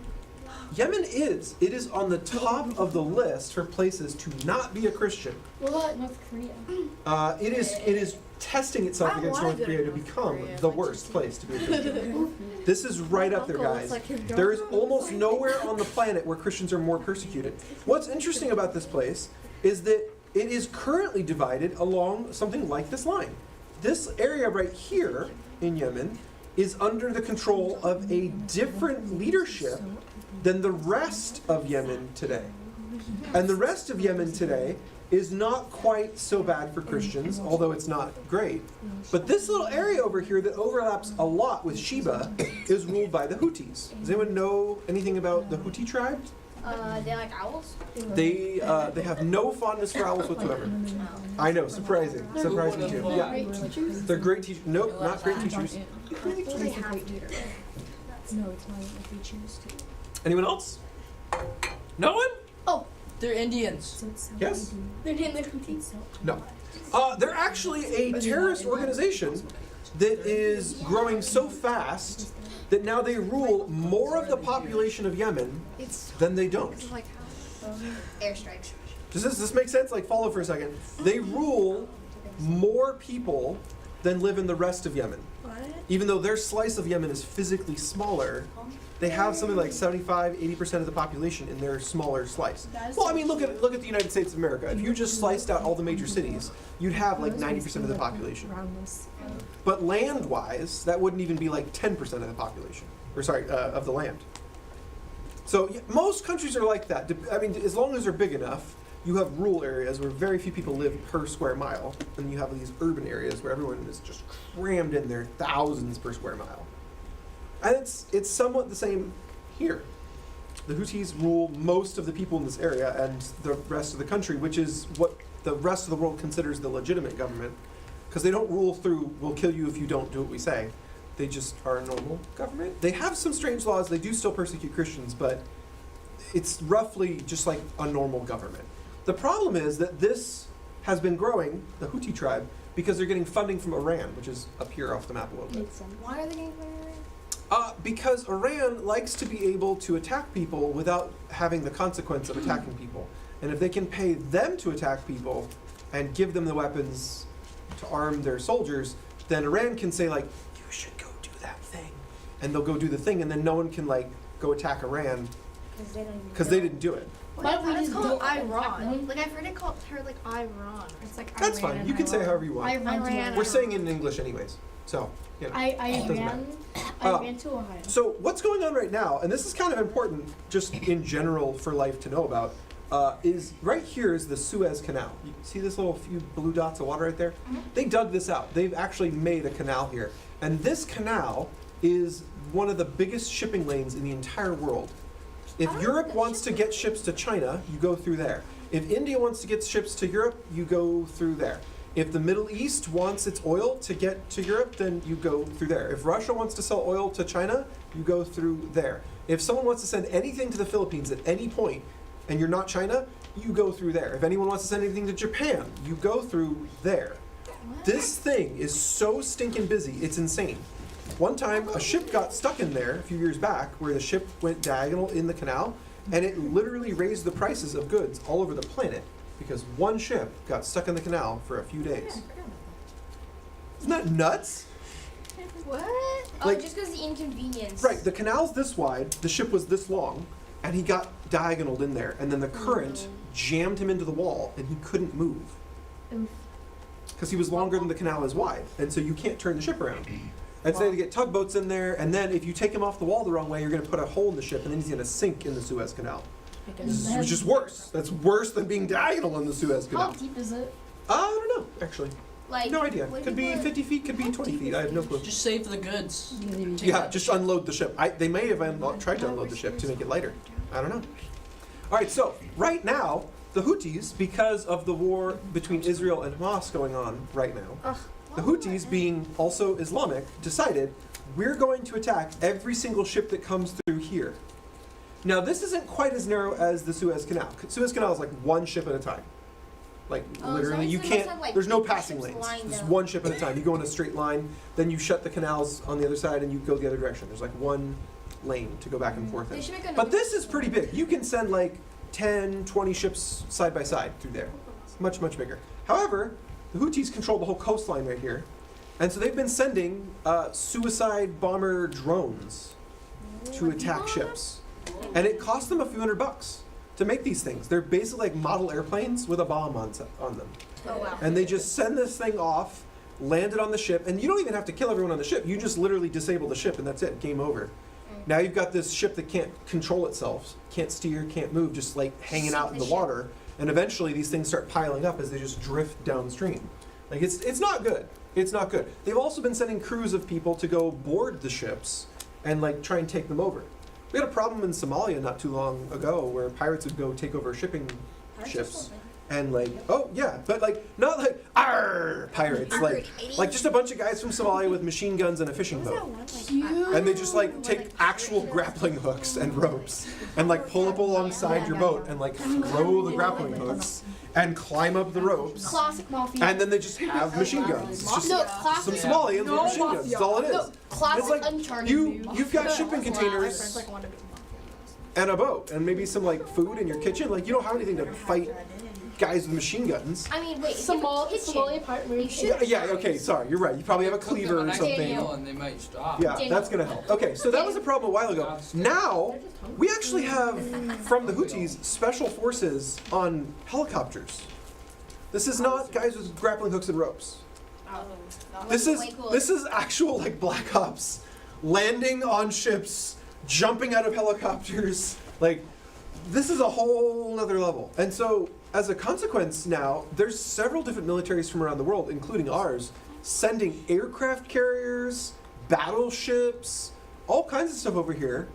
Yemen is. It is on the top of the list for places to not be a Christian. What about North Korea? It is testing itself I against wanna North go to Korea to North become Korea, the like, worst place to be a Christian. This is right up there, Uncle, guys. it's like his There is dog. almost nowhere on the planet where Christians are more persecuted. What's interesting about this place is that it is currently divided along something like this line. This area right here in Yemen is under the control of a different leadership than the rest of Yemen today. And the rest of Yemen today is not quite so bad for Christians, although it's not great. But this little area over here that overlaps a lot with Sheba is ruled by the Houthis. Does anyone know anything about the Houthi tribe? They like owls? They have no fondness for owls whatsoever. I know, surprising too. Yeah, Great teachers? they're great teachers. Nope, not great teachers. They have to. No, it's not if we choose to. Anyone else? No one? They're Indians. So it's Yes. They're in the Houthis. No. They're actually a terrorist organization that is growing so fast that now they rule more of the population of Yemen than they don't. Like airstrikes. Does this make sense? Like, follow for a second. They rule more people than live in the rest of Yemen. Even though their slice of Yemen is physically smaller, they have something like 75, 80% of the population in their smaller slice. Well, I mean, look at the United States of America. If you just sliced out all the major cities, you'd have like 90% of the population. But land-wise, that wouldn't even be like 10% of the population, or sorry, of the land. So yeah, most countries are like that. I mean, as long as they're big enough, you have rural areas where very few people live per square mile, and you have these urban areas where everyone is just crammed in there, thousands per square mile. And it's somewhat the same here. The Houthis rule most of the people in this area and the rest of the country, which is what the rest of the world considers the legitimate government, because they don't rule through, we'll kill you if you don't do what we say. They just are a normal government. They have some strange laws. They do still persecute Christians, but it's roughly just like a normal government. The problem is that this has been growing, the Houthi tribe, because they're getting funding from Iran, which is up here off the map a little bit. Why are they getting fired? Because Iran likes to be able to attack people without having the consequence of attacking people. And if they can pay them to attack people and give them the weapons to arm their soldiers, then Iran can say, like, you should go do that thing. And they'll go do the thing, and then no one can, like, go attack Iran because they didn't do it. Why don't we It's just called do it? Iran. Like I've heard it called her like Iran. It's like That's Iran fine. and You can say Iran. however you want. Iran. We're saying it in English anyways. So, you know. I doesn't ran to Ohio. So what's going on right now, and this is kind of important just in general for life to know about, is right here is the Suez Canal. You see this little few blue dots of water right there? They dug this out. They've actually made a canal here. And this canal is one of the biggest shipping lanes in the entire world. If Europe wants to get ships to China, you go through there. If India wants to get ships to Europe, you go through there. If the Middle East wants its oil to get to Europe, then you go through there. If Russia wants to sell oil to China, you go through there. If someone wants to send anything to the Philippines at any point, and you're not China, you go through there. If anyone wants to send anything to Japan, you go through there. This thing is so stinking busy, it's insane. One time, a ship got stuck in there a few years back, where the ship went diagonal in the canal, and it literally raised the prices of goods all over the planet, because one ship got stuck in the canal for a few days. Isn't that nuts? What? Like- Oh, just because the inconvenience. Right, the canal's this wide, the ship was this long, and he got diagonaled in there, and then the current jammed him into the wall, and he couldn't move. Because he was longer than the canal is wide, and so you can't turn the ship around. And so they get tugboats in there, and then if you take him off the wall the wrong way, you're going to put a hole in the ship, and then he's going to sink in the Suez Canal. Which is worse. That's worse than being diagonal in the Suez How Canal. deep is it? I don't know, actually. Like, No idea. what Could do be you put- 50 feet, could be 20 feet. I have no clue. Just save the goods. Yeah, just unload the ship. They may have tried to unload the ship to make it lighter. I don't know. All right, so right now, the Houthis, because of the war between Israel and Hamas going on right now, the Houthis, being also Islamic, decided we're going to attack every single ship that comes through here. Now, this isn't quite as narrow as the Suez Canal. Suez Canal is like one ship at a time. Like Oh, literally, so you they can't. must have, like, There's no big passing ships lanes. lined Just up. one ship at a time. You go in a straight line, then you shut the canals on the other side, and you go the other direction. There's like one lane to go back and forth in. They should make But this is pretty big. You can send like 10, 20 ships side by side through there. It's much, much bigger. However, the Houthis control the whole coastline right here. And so they've been sending suicide bomber drones to attack ships. And it cost them a few $100 to make these things. They're basically like model airplanes with a bomb on them. Oh wow. And they just send this thing off, land it on the ship, and you don't even have to kill everyone on the ship. You just literally disable the ship and that's it, game over. Now you've got this ship that can't control itself, can't steer, can't move, just like hanging out in the water. And eventually these things start piling up as they just drift downstream. Like it's not good. It's not good. They've also been sending crews of people to go board the ships and like try and take them over. We had a problem in Somalia not too long ago where pirates would go take over shipping ships. And like, oh yeah, but like, not like, arr, pirates, like just a bunch of guys from Somalia with machine guns and a fishing boat. And they just like take actual grappling hooks and ropes and like pull up alongside your boat and like throw the grappling hooks and climb up the ropes. Classic mafia. And then they just have machine guns. It's just No, some classic. Somalians with machine guns. That's all it is. No, classic It's like Uncharted. you've got shipping containers and a boat and maybe some like food in your kitchen. Like you don't have anything to fight guys with machine guns. I mean, wait. Somalia pirate movie. Yeah, okay, sorry, you're right. You probably have a Cook them cleaver a or nice something. meal and they might stop. Yeah, that's gonna help. Okay, so that was a problem a while ago. Now, we actually have, from the Houthis, special forces on helicopters. This is not guys with grappling hooks and ropes. This is actual like Black Ops, landing on ships, jumping out of helicopters. Like, this is a whole other level. And so, as a consequence now, there's several different militaries from around the world, including ours, sending aircraft carriers, battleships, all kinds of stuff over here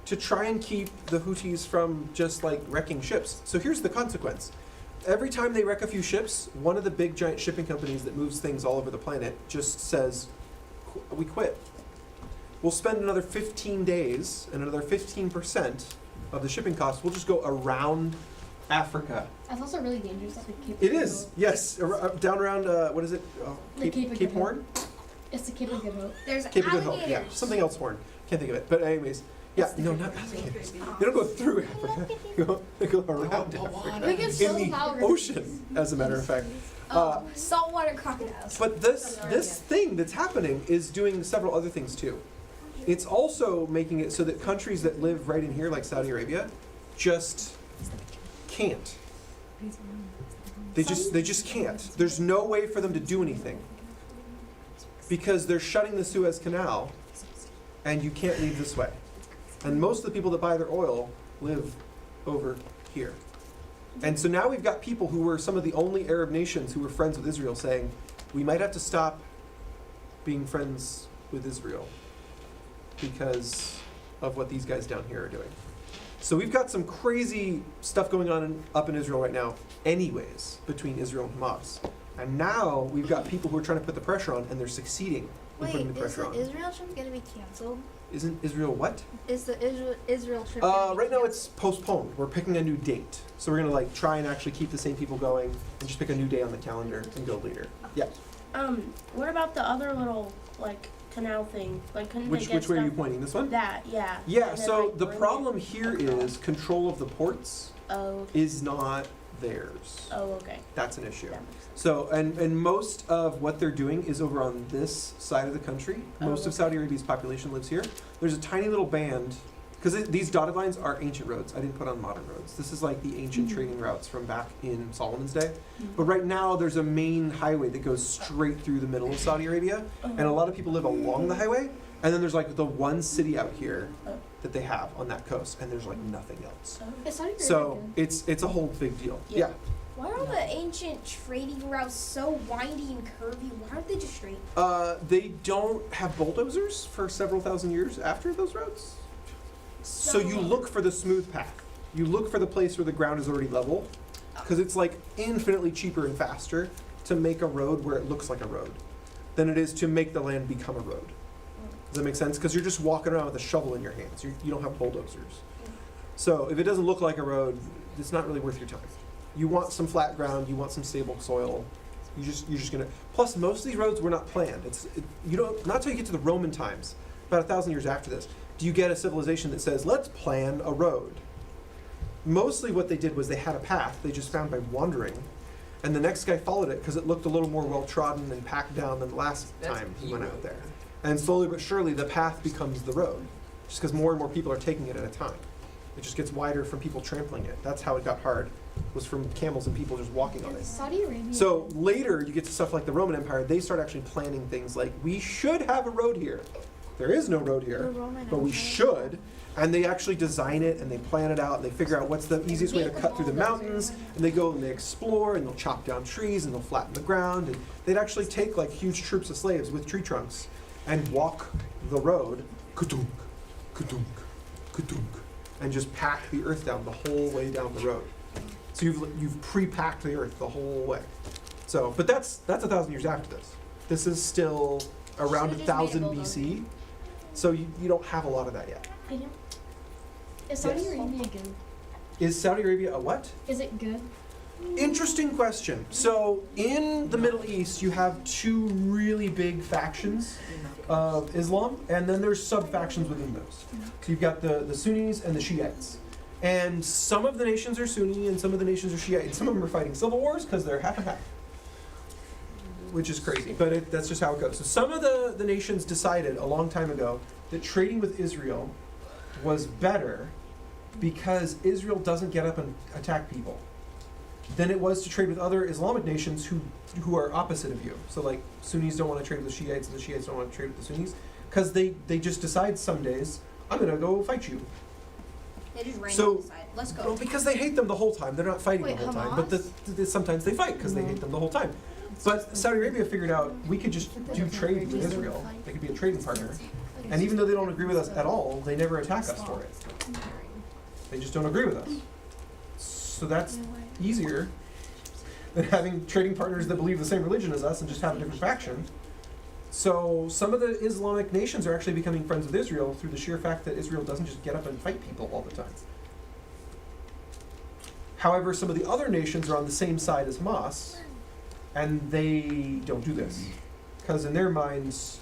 to try and keep the Houthis from just like wrecking ships. So here's the consequence. Every time they wreck a few ships, one of the big giant shipping companies that moves things all over the planet just says, we quit. We'll spend another 15 days and another 15% of the shipping costs. We'll just go around Africa. That's also really dangerous. Like the Cape It is, yes. Down around, what is it? The Cape of Cape Good Horn? It's the Cape of Good Hope. There's Cape of Good Hope, yeah. alligators. Something else horn. Can't think of it. But anyways, yeah, no, not alligators. They don't go through Africa. They go around Africa. They get In so the powerful. ocean, as a matter of fact. Saltwater crocodiles. But this thing that's happening is doing several other things too. It's also making it so that countries that live right in here, like Saudi Arabia, just can't. They just can't. There's no way for them to do anything. Because they're shutting the Suez Canal and you can't leave this way. And most of the people that buy their oil live over here. And so now we've got people who were some of the only Arab nations who were friends with Israel saying, we might have to stop being friends with Israel because of what these guys down here are doing. So we've got some crazy stuff going on up in Israel right now anyways, between Israel and Hamas. And now we've got people who are trying to put the pressure on, and they're succeeding in putting the pressure on. Israel trip gonna be canceled? Isn't Israel what? Is the Israel trip? Right now it's postponed. We're picking a new date. So we're gonna like try and actually keep the same people going and just pick a new day on the calendar and go later. Yeah. What about the other little like canal thing? Like, couldn't they get Which way are you stuff- pointing? This one? That, yeah. Yeah, And then, so like, the bring it problem here across. is control of the ports Oh. is not theirs. Oh, okay. That's an issue. That makes sense. So, and most of what they're doing is over on this side of the country. Most of Saudi Arabia's population lives here. There's a tiny little band, because these dotted lines are ancient roads. I didn't put on modern roads. This is like the ancient trading routes from back in Solomon's day. But right now, there's a main highway that goes straight through the middle of Saudi Arabia, and a lot of people live along the highway. And then there's like the one city out here that they have on that coast, and there's like nothing else. So it's a whole big deal. Yeah. Why are the ancient trading routes so windy and curvy? Why aren't they just straight? They don't have bulldozers for several thousand years after those roads. So you look for the smooth path. You look for the place where the ground is already level, because it's like infinitely cheaper and faster to make a road where it looks like a road than it is to make the land become a road. Does that make sense? Because you're just walking around with a shovel in your hands. You don't have bulldozers. So if it doesn't look like a road, it's not really worth your time. You want some flat ground. You want some stable soil. You're just gonna. Plus, most of these roads were not planned. You don't. Not until you get to the Roman times, about 1,000 years after this, do you get a civilization that says, let's plan a road. Mostly what they did was they had a path they just found by wandering, and the next guy followed it because it looked a little more well-trodden and packed down than the last time he went out there. And slowly but surely, the path becomes the road, just because more and more people are taking it at a time. It just gets wider from people trampling it. That's how it got hard, was from camels and people just walking on it. Saudi Arabia. So later, you get to stuff like the Roman Empire. They start actually planning things like, we should have a road here. There is no road here, but we should. And they actually design it and they plan it out and they figure out what's the easiest way to cut through the mountains. And they go and they explore and they'll chop down trees and they'll flatten the ground. And they'd actually take like huge troops of slaves with tree trunks and walk the road, ka-dunk, ka-dunk, ka-dunk, and just pack the earth down the whole way down the road. So you've pre-packed the earth the whole way. So, but that's 1,000 years after this. This is still around 1,000 BC. So you don't have a lot of that yet. Is Saudi Yes. Arabia good? Is Saudi Arabia a what? Is it good? Interesting question. So in the Middle East, you have two really big factions of Islam, and then there's sub-factions within those. So you've got the Sunnis and the Shiites. And some of the nations are Sunni and some of the nations are Shiite. And some of them are fighting civil wars because they're half and half, which is crazy, but that's just how it goes. So some of the nations decided a long time ago that trading with Israel was better because Israel doesn't get up and attack people than it was to trade with other Islamic nations who are opposite of you. So like Sunnis don't want to trade with the Shiites and the Shiites don't want to trade with the Sunnis because they just decide some days, I'm going to go fight you. They just randomly So, decide. Let's go. well, because they hate them the whole time. They're not fighting Wait, the whole time, Hamas? but sometimes they fight because they hate them the whole time. But Saudi Arabia figured out we could just do trade with Israel. They could be a trading partner. And even though they don't agree with us at all, they never attack us for it. They just don't agree with us. So that's easier than having trading partners that believe the same religion as us and just have a different faction. So some of the Islamic nations are actually becoming friends with Israel through the sheer fact that Israel doesn't just get up and fight people all the time. However, some of the other nations are on the same side as Hamas, and they don't do this. Because in their minds,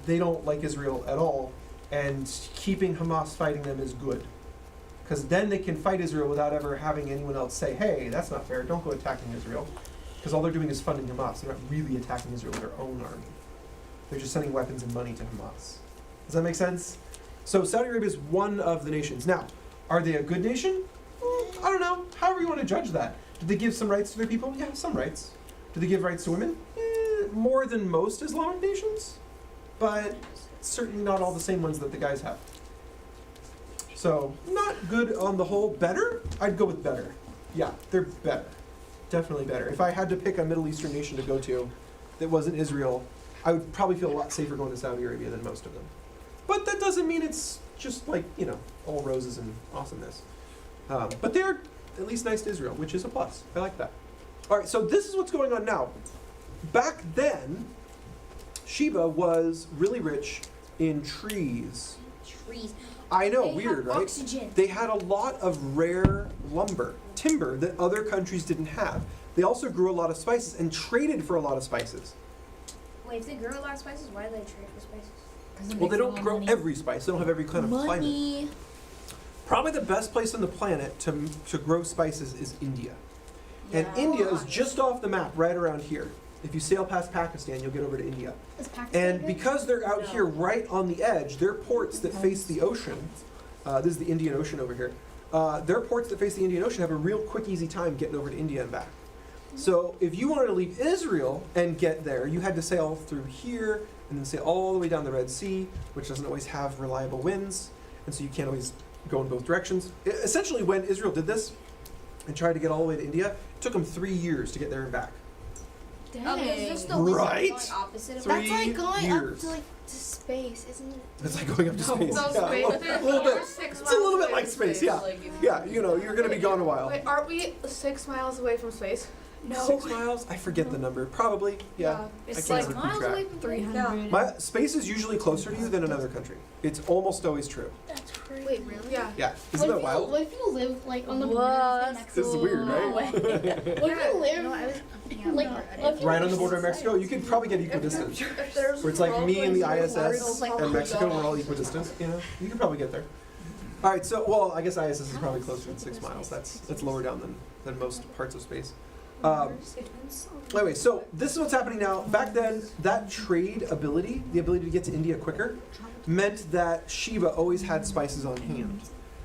they don't like Israel at all, and keeping Hamas fighting them is good. Because then they can fight Israel without ever having anyone else say, hey, that's not fair, don't go attacking Israel. Because all they're doing is funding Hamas. They're not really attacking Israel with their own army. They're just sending weapons and money to Hamas. Does that make sense? So Saudi Arabia is one of the nations. Now, are they a good nation? I don't know. However you want to judge that. Do they give some rights to their people? Yeah, some rights. Do they give rights to women? More than most Islamic nations. But certainly not all the same ones that the guys have. So, not good on the whole. Better? I'd go with better. Yeah, they're better. Definitely better. If I had to pick a Middle Eastern nation to go to that wasn't Israel, I would probably feel a lot safer going to Saudi Arabia than most of them. But that doesn't mean it's just like, all roses and awesomeness. But they're at least nice to Israel, which is a plus. I like that. All right, so this is what's going on now. Back then, Sheba was really rich in trees. Trees. I know, They weird, have right? oxygen. They had a lot of rare timber that other countries didn't have. They also grew a lot of spices and traded for a lot of spices. Wait, if they grow a lot of spices, why do they trade for spices? Well, they don't grow every spice. They don't have every kind of climate. Money. Probably the best place on the planet to grow spices is India. And India is just off the map, right around here. If you sail past Pakistan, you'll get over to India. Is Pakistan And good? because they're out here right on the edge, their ports that face the ocean, this is the Indian Ocean over here, their ports that face the Indian Ocean have a real quick, easy time getting over to India and back. So if you wanted to leave Israel and get there, you had to sail through here and then sail all the way down the Red Sea, which doesn't always have reliable winds, and so you can't always go in both directions. Essentially, when Israel did this and tried to get all the way to India, it took them 3 years to get there and back. Dang. Okay, is this the Right? going opposite of 3 That's like going years. up to like to space, isn't it? It's like going up to space. No, Yeah, space. a little bit. It's a little bit like space, yeah. Yeah, you're going to be gone a while. Wait, aren't we 6 miles away from space? 6 miles? I forget the number. Probably, yeah. It's I like can't keep miles track. away from 300. Space is usually closer to you than another country. It's almost always true. That's crazy. Wait, really? Yeah. Yeah, isn't that wild? What if you live like on the What? border next This is weird, right? What if you live like Right on the border of Mexico, you could probably get equidistant. If there's Where it's like me and the roadways ISS like and Mexico, we're all equidistant. You know, you could probably get there. All right, so well, I guess ISS is probably closer than 6 miles. That's lower down than most parts of space. Anyway, so this is what's happening now. Back then, that trade ability, the ability to get to India quicker, meant that Sheba always had spices on hand.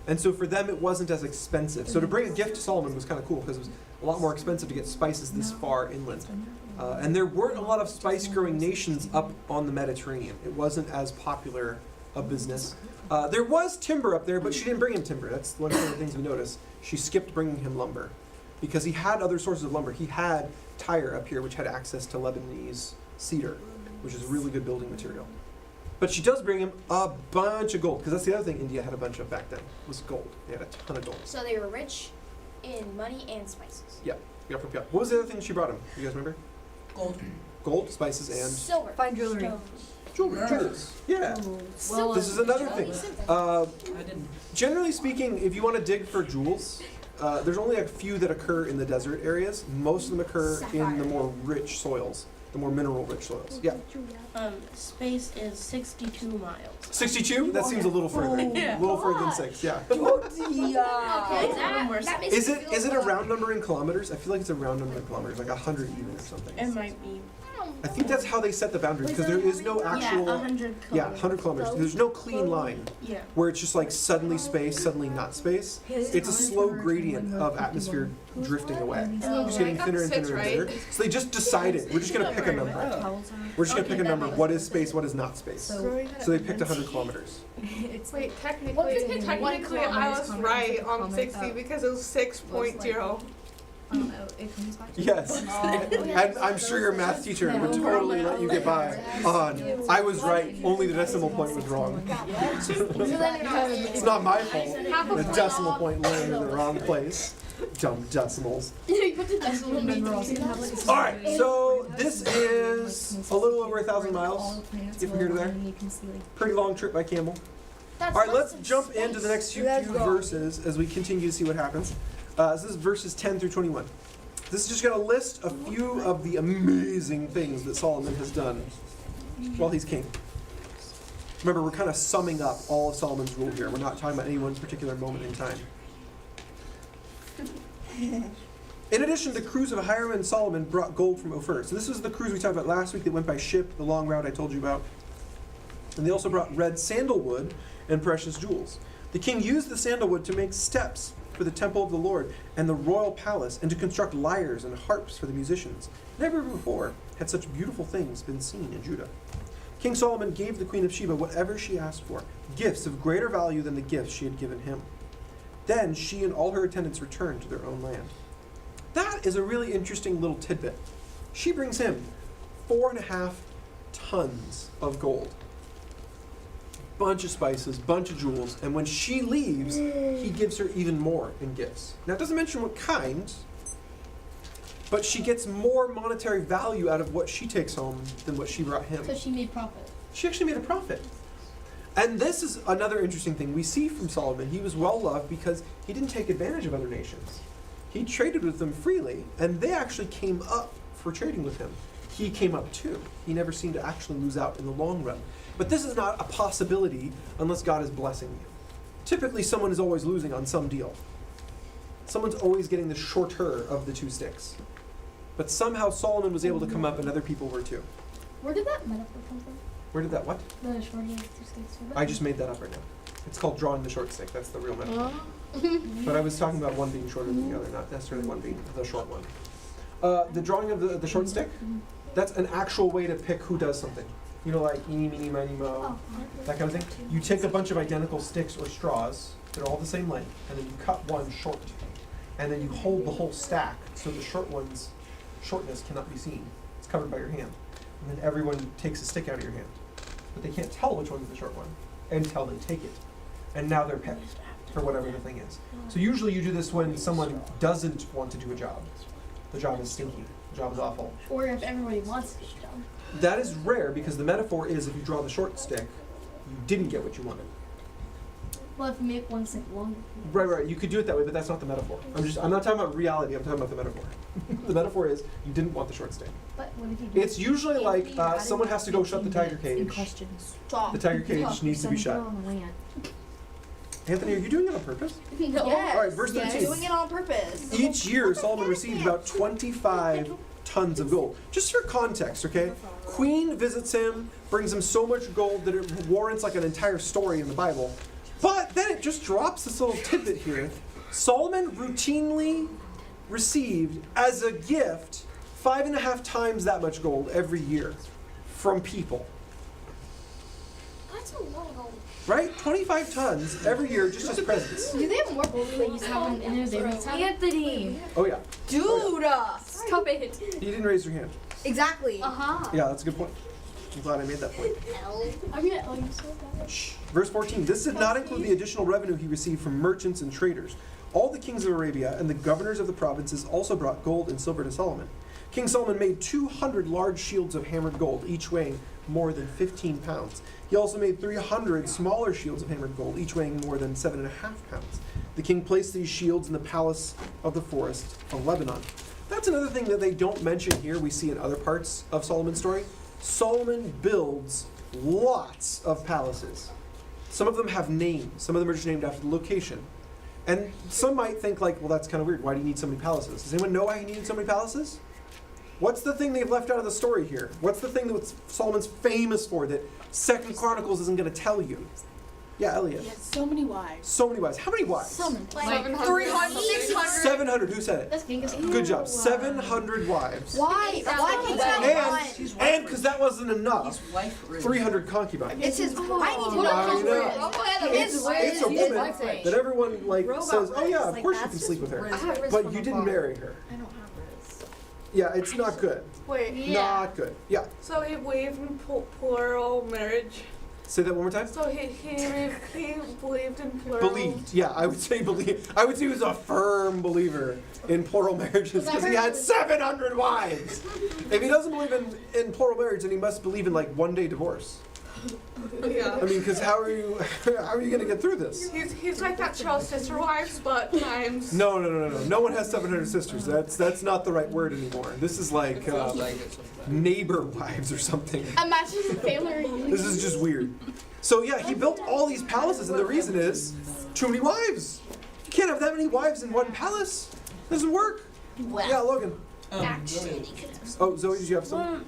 And so for them, it wasn't as expensive. So to bring a gift to Solomon was kind of cool because it was a lot more expensive to get spices this far inland. And there weren't a lot of spice-growing nations up on the Mediterranean. It wasn't as popular a business. There was timber up there, but she didn't bring him timber. That's one of the things we noticed. She skipped bringing him lumber because he had other sources of lumber. He had Tyre up here, which had access to Lebanese cedar, which is a really good building material. But she does bring him a bunch of gold, because that's the other thing India had a bunch of back then, was gold. They had a ton of gold. So they were rich in money and spices. Yep. What was the other thing she brought him? You guys remember? Gold. Gold, spices, and Silver. Fine jewelry. jewels. Yeah. Well, This is another thing. I didn't. Generally speaking, if you want to dig for jewels, there's only a few that occur in the desert areas. Most of them occur in the more rich soils, the more mineral-rich soils. Yeah. Space is 62 miles. 62? That seems a little further. A little further than 6, yeah. Okay, that makes Is me it feel a round number in kilometers? I feel like it's a round number in kilometers, like 100 even or something. It might be. I think that's how they set the boundaries, because there is no Yeah, actual... 100 kilometers. Yeah, 100 kilometers. There's no clean line Yeah. where it's just like suddenly space, suddenly not space. It's a slow gradient of atmosphere drifting away. It's getting thinner and thinner and thinner. So they just decided, we're just going to pick a number. We're just going to pick a number. What is space, what is not space? So they picked 100 kilometers. Wait, technically I was right on 60 because it was 6.0. It comes back to Yes. And I'm sure your math teacher would totally let you get by on, I was right, only the decimal point was wrong. It's not my fault. The decimal point landed in the wrong place. Dumb decimals. Alright, so this is a little over 1,000 miles, if from here to there. Pretty long trip by camel. Alright, let's jump into the next few verses as we continue to see what happens. This is verses 10 through 21. This is just going to list a few of the amazing things that Solomon has done while he's king. Remember, we're kind of summing up all of Solomon's rule here. We're not talking about any one particular moment in time. In addition, the crews of Hiram and Solomon brought gold from Ophir. So this was the cruise we talked about last week that went by ship, the long route I told you about. And they also brought red sandalwood and precious jewels. The king used the sandalwood to make steps for the temple of the Lord and the royal palace, and to construct lyres and harps for the musicians. Never before had such beautiful things been seen in Judah. King Solomon gave the Queen of Sheba whatever she asked for, gifts of greater value than the gifts she had given him. Then she and all her attendants returned to their own land. That is a really interesting little tidbit. She brings him 4.5 tons of gold. Bunch of spices, bunch of jewels, and when she leaves, he gives her even more in gifts. Now, it doesn't mention what kind, but she gets more monetary value out of what she takes home than what she brought him. So she made profit. She actually made a profit. And this is another interesting thing we see from Solomon. He was well loved because he didn't take advantage of other nations. He traded with them freely, and they actually came up for trading with him. He came up too. He never seemed to actually lose out in the long run. But this is not a possibility unless God is blessing you. Typically, someone is always losing on some deal. Someone's always getting the shorter of the two sticks. But somehow Solomon was able to come up and other people were too. Where did that metaphor come from? Where did that what? The shorty of two sticks. I just made that up right now. It's called drawing the short stick. That's the real metaphor. But I was talking about one being shorter than the other, not necessarily one being the short one. The drawing of the short stick, that's an actual way to pick who does something. You know, like eeny, meeny, miny, mo, that kind of thing. You take a bunch of identical sticks or straws that are all the same length, and then you cut one short. And then you hold the whole stack so the short one's shortness cannot be seen. It's covered by your hand. And then everyone takes a stick out of your hand. But they can't tell which one's the short one until they take it. And now they're picked for whatever the thing is. So usually you do this when someone doesn't want to do a job. The job is stinky. The job is awful. Or if everybody wants to do a job. That is rare because the metaphor is if you draw the short stick, you didn't get what you wanted. Well, if you make 1 second longer. Right. You could do it that way, but that's not the metaphor. I'm not talking about reality. I'm talking about the metaphor. The metaphor is you didn't want the short stay. But what if you do? It's usually like someone has to go shut the tiger In cage. questions. The tiger cage needs to be shut. Anthony, are you doing it on purpose? No. All right, verse Yes. 13. Doing it on purpose. Each year, Solomon received about 25 tons of gold. Just for context, okay? Queen visits him, brings him so much gold that it warrants like an entire story in the Bible. But then it just drops this little tidbit here. Solomon routinely received as a gift 5.5 times that much gold every year from people. That's a lot of gold. Right? 25 tons every year just as presents. Do they have more gold than they used to have in their babies? Anthony! Oh yeah. Dude, Stop it. You didn't raise your hand. exactly. Yeah, that's a good point. I'm glad I made that point. I'm gonna, oh, you're so bad. Shh. Verse 14. This did not include the additional revenue he received from merchants and traders. All the kings of Arabia and the governors of the provinces also brought gold and silver to Solomon. King Solomon made 200 large shields of hammered gold, each weighing more than 15 pounds. He also made 300 smaller shields of hammered gold, each weighing more than 7.5 pounds. The king placed these shields in the palace of the forest of Lebanon. That's another thing that they don't mention here, we see in other parts of Solomon's story. Solomon builds lots of palaces. Some of them have names. Some of them are just named after the location. And some might think like, well, that's kind of weird. Why do you need so many palaces? Does anyone know why he needed so many palaces? What's the thing they've left out of the story here? What's the thing that Solomon's famous for that 2nd Chronicles isn't going to tell you? Yeah, Elliot. He had so many wives. So many wives. How many wives? So many. Like 300, 600. 700. Who said it? That's Genghis. Good job. 700 wives. Why? Why can't you have one? And because that wasn't enough, He's wife rich. 300 concubines. It's his. I need to I know. know. It's a woman that everyone like says, oh yeah, of course you can sleep with her. But you didn't marry her. I don't have Riz. Yeah, it's not good. Wait, Not good. Yeah. so he believed in plural marriage. Say that one more time. So he believed in plural. Believed. Yeah, I would say believe. I would say he was a firm believer in plural marriages because he had 700 wives. If he doesn't believe in plural marriage, then he must believe in like one-day divorce. Yeah. I mean, because how are you gonna get through this? He's like that show Sister Wives, but times. No. No one has 700 sisters. That's not the right word anymore. This is like It feels like it sometimes. neighbor wives or something. Imagine the family reunion. This is just weird. So yeah, he built all these palaces, and the reason is too many wives. You can't have that many wives in one palace. Doesn't work. Yeah, Logan. Actually, Oh, Zoe, did you have some? Well,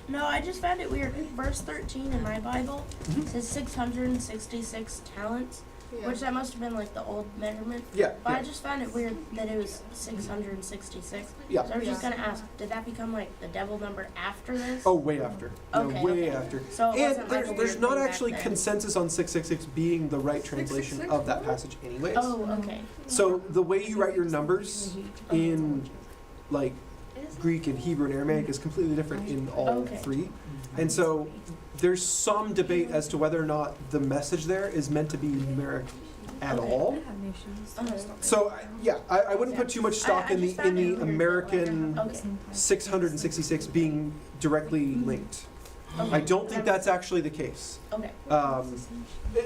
no, I just found it weird. Verse 13 in my Bible says 666 talents, which that must have been like the old measurement. Yeah. But I just found it weird that it was 666. Yeah. So I was just gonna ask, did that become like the devil number after this? Oh, way after. No, Okay, way okay. after. So it And wasn't like a there's weird not thing back actually then. consensus on 666 being the right translation of that passage anyways. Oh, okay. So the way you write your numbers in like Greek and Hebrew and Aramaic is completely different in all Okay. three. And so there's some debate as to whether or not the message there is meant to be numeric at Okay. all. So yeah, I wouldn't put too much stock I in the just found it weird that, American Okay. 666 being directly linked. I don't think that's actually the case. Okay.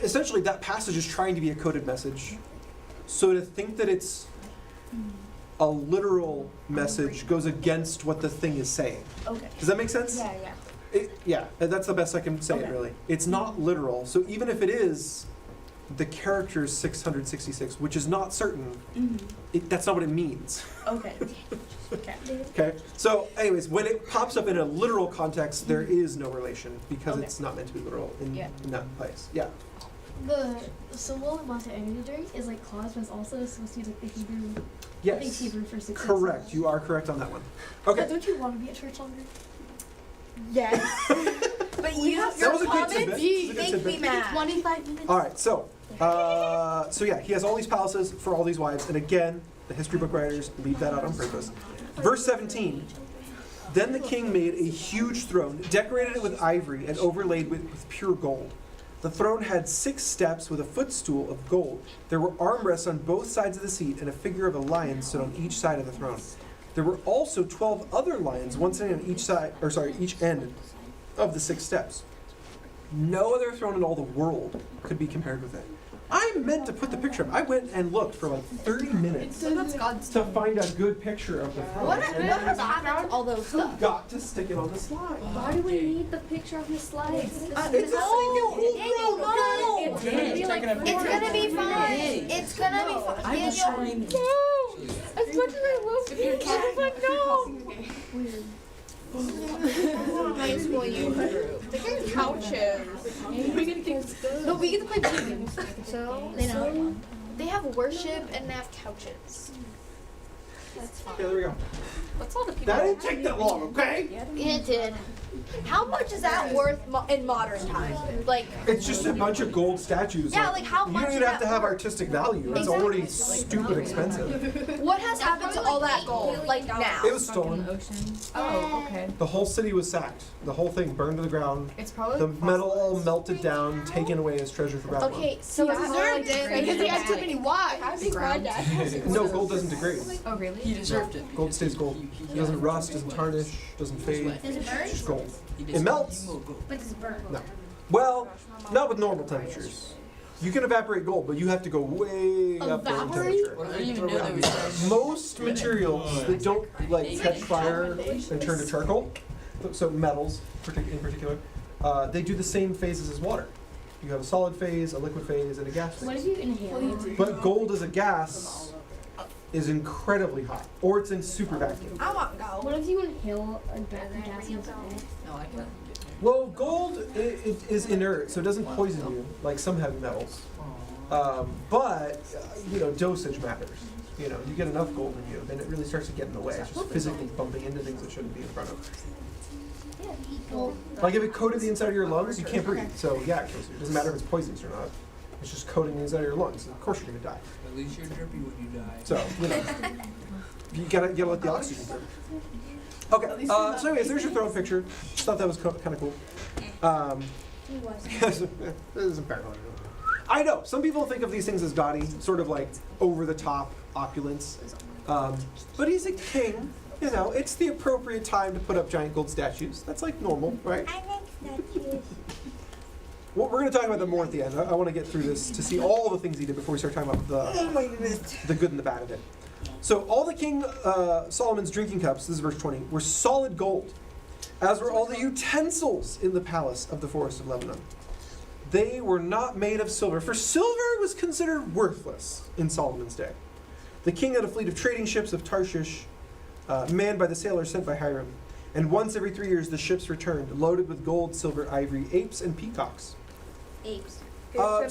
Essentially, that passage is trying to be a coded message. So to think that it's a literal message goes against what the thing is saying. Okay. Does that make sense? Yeah. Yeah, that's the best I can say it Okay. really. It's not literal. So even if it is the character is 666, which is not certain, that's not what it means. Okay. Okay. Okay? So anyways, when it pops up in a literal context, there is no relation because Okay. it's not meant to be literal in that place. Yeah. The symbol in Monte is like clause, but it's also supposed to use like the Hebrew. I think Yes. Hebrew for 666. Correct. You are correct on that one. Okay. Don't you want to be at church longer? yes. But you, That your was a good comments tidbit. That was a good make me tidbit. mad. 25 minutes. All right, so yeah, he has all these palaces for all these wives, and again, the history book writers leave that out on purpose. Verse 17, then the king made a huge throne, decorated it with ivory, and overlaid with pure gold. The throne had 6 steps with a footstool of gold. There were armrests on both sides of the seat, and a figure of a lion stood on each side of the throne. There were also 12 other lions, one sitting on each end of the 6 steps. No other throne in all the world could be compared with it. I meant to put the picture up. I went and looked for like 30 minutes to find a good picture of the throne. What has happened to all those stuff? Got to stick it on the slide. Why do we need the picture of the slides? It's a Daniel, no. It's gonna be like It's gonna be fine. It's gonna be fine. I was Daniel. trying. as much as I love you, I was like, no. High school you. Couches. No, we get to play video games. So they know. They have worship and they have couches. That's fine. Okay, there we go. What's all the people? That didn't take that long, okay? It did. How much is that worth in modern times? Like, It's just a bunch of gold statues. Yeah, like, how you much don't is even have that to have worth? artistic value. It's Exactly. already stupid expensive. what has happened to all that gold? Like now? It was stolen. Ocean. Oh, okay. The whole city was sacked. The whole thing burned to the ground. It's probably The metal all melted down, taken away as treasure for Babylon. Okay, so it's deserved it because he had too many wives. I think my dad. No, gold doesn't degrade. Oh, really? He deserved it. Gold stays gold. It doesn't rust, doesn't tarnish, doesn't fade. Does it burn? It's just gold. He It deserved melts. But it's burnt. No. Well, not with normal temperatures. You can evaporate gold, but you have to go way up there in temperature. I didn't even know there was Most materials that don't like catch fire and turn to charcoal, so metals in particular, they do the same phases as water. You have a solid phase, a liquid phase, and a gas What if phase. you inhale? But gold as a gas is incredibly hot, or it's in super vacuum. I want gold. What if you inhale a gas in the No, I can't. Well, gold it is inert, so it doesn't poison you like some heavy metals. But you know, dosage matters. You know, you get enough gold in you, then it really starts to get in the way. It's just physically bumping into things it shouldn't be in front of. Like if it coated the inside of your lungs, you can't breathe. So yeah, it kills you. It doesn't matter if it's poisonous or not. It's just coating the inside of your lungs. Of course you're gonna die. At least you're drippy when you die. So you know, you gotta let the oxygen through. Okay. So anyways, there's your throne picture. Just thought that was kind of cool. This is embarrassing. I know some people think of these things as gaudy, sort of like over the top opulence. But he's a king. You know, it's the appropriate time to put up giant gold statues. That's like normal, right? I like statues. Well, we're going to talk about them more at the end. I want to get through this to see all the things he did before we start talking about the good and the bad of it. So all the King Solomon's drinking cups, this is verse 20, were solid gold, as were all the utensils in the palace of the forest of Lebanon. They were not made of silver, for silver was considered worthless in Solomon's day. The king had a fleet of trading ships of Tarshish, manned by the sailors sent by Hiram. And once every 3 years the ships returned, loaded with gold, silver, ivory, apes, and peacocks. Apes.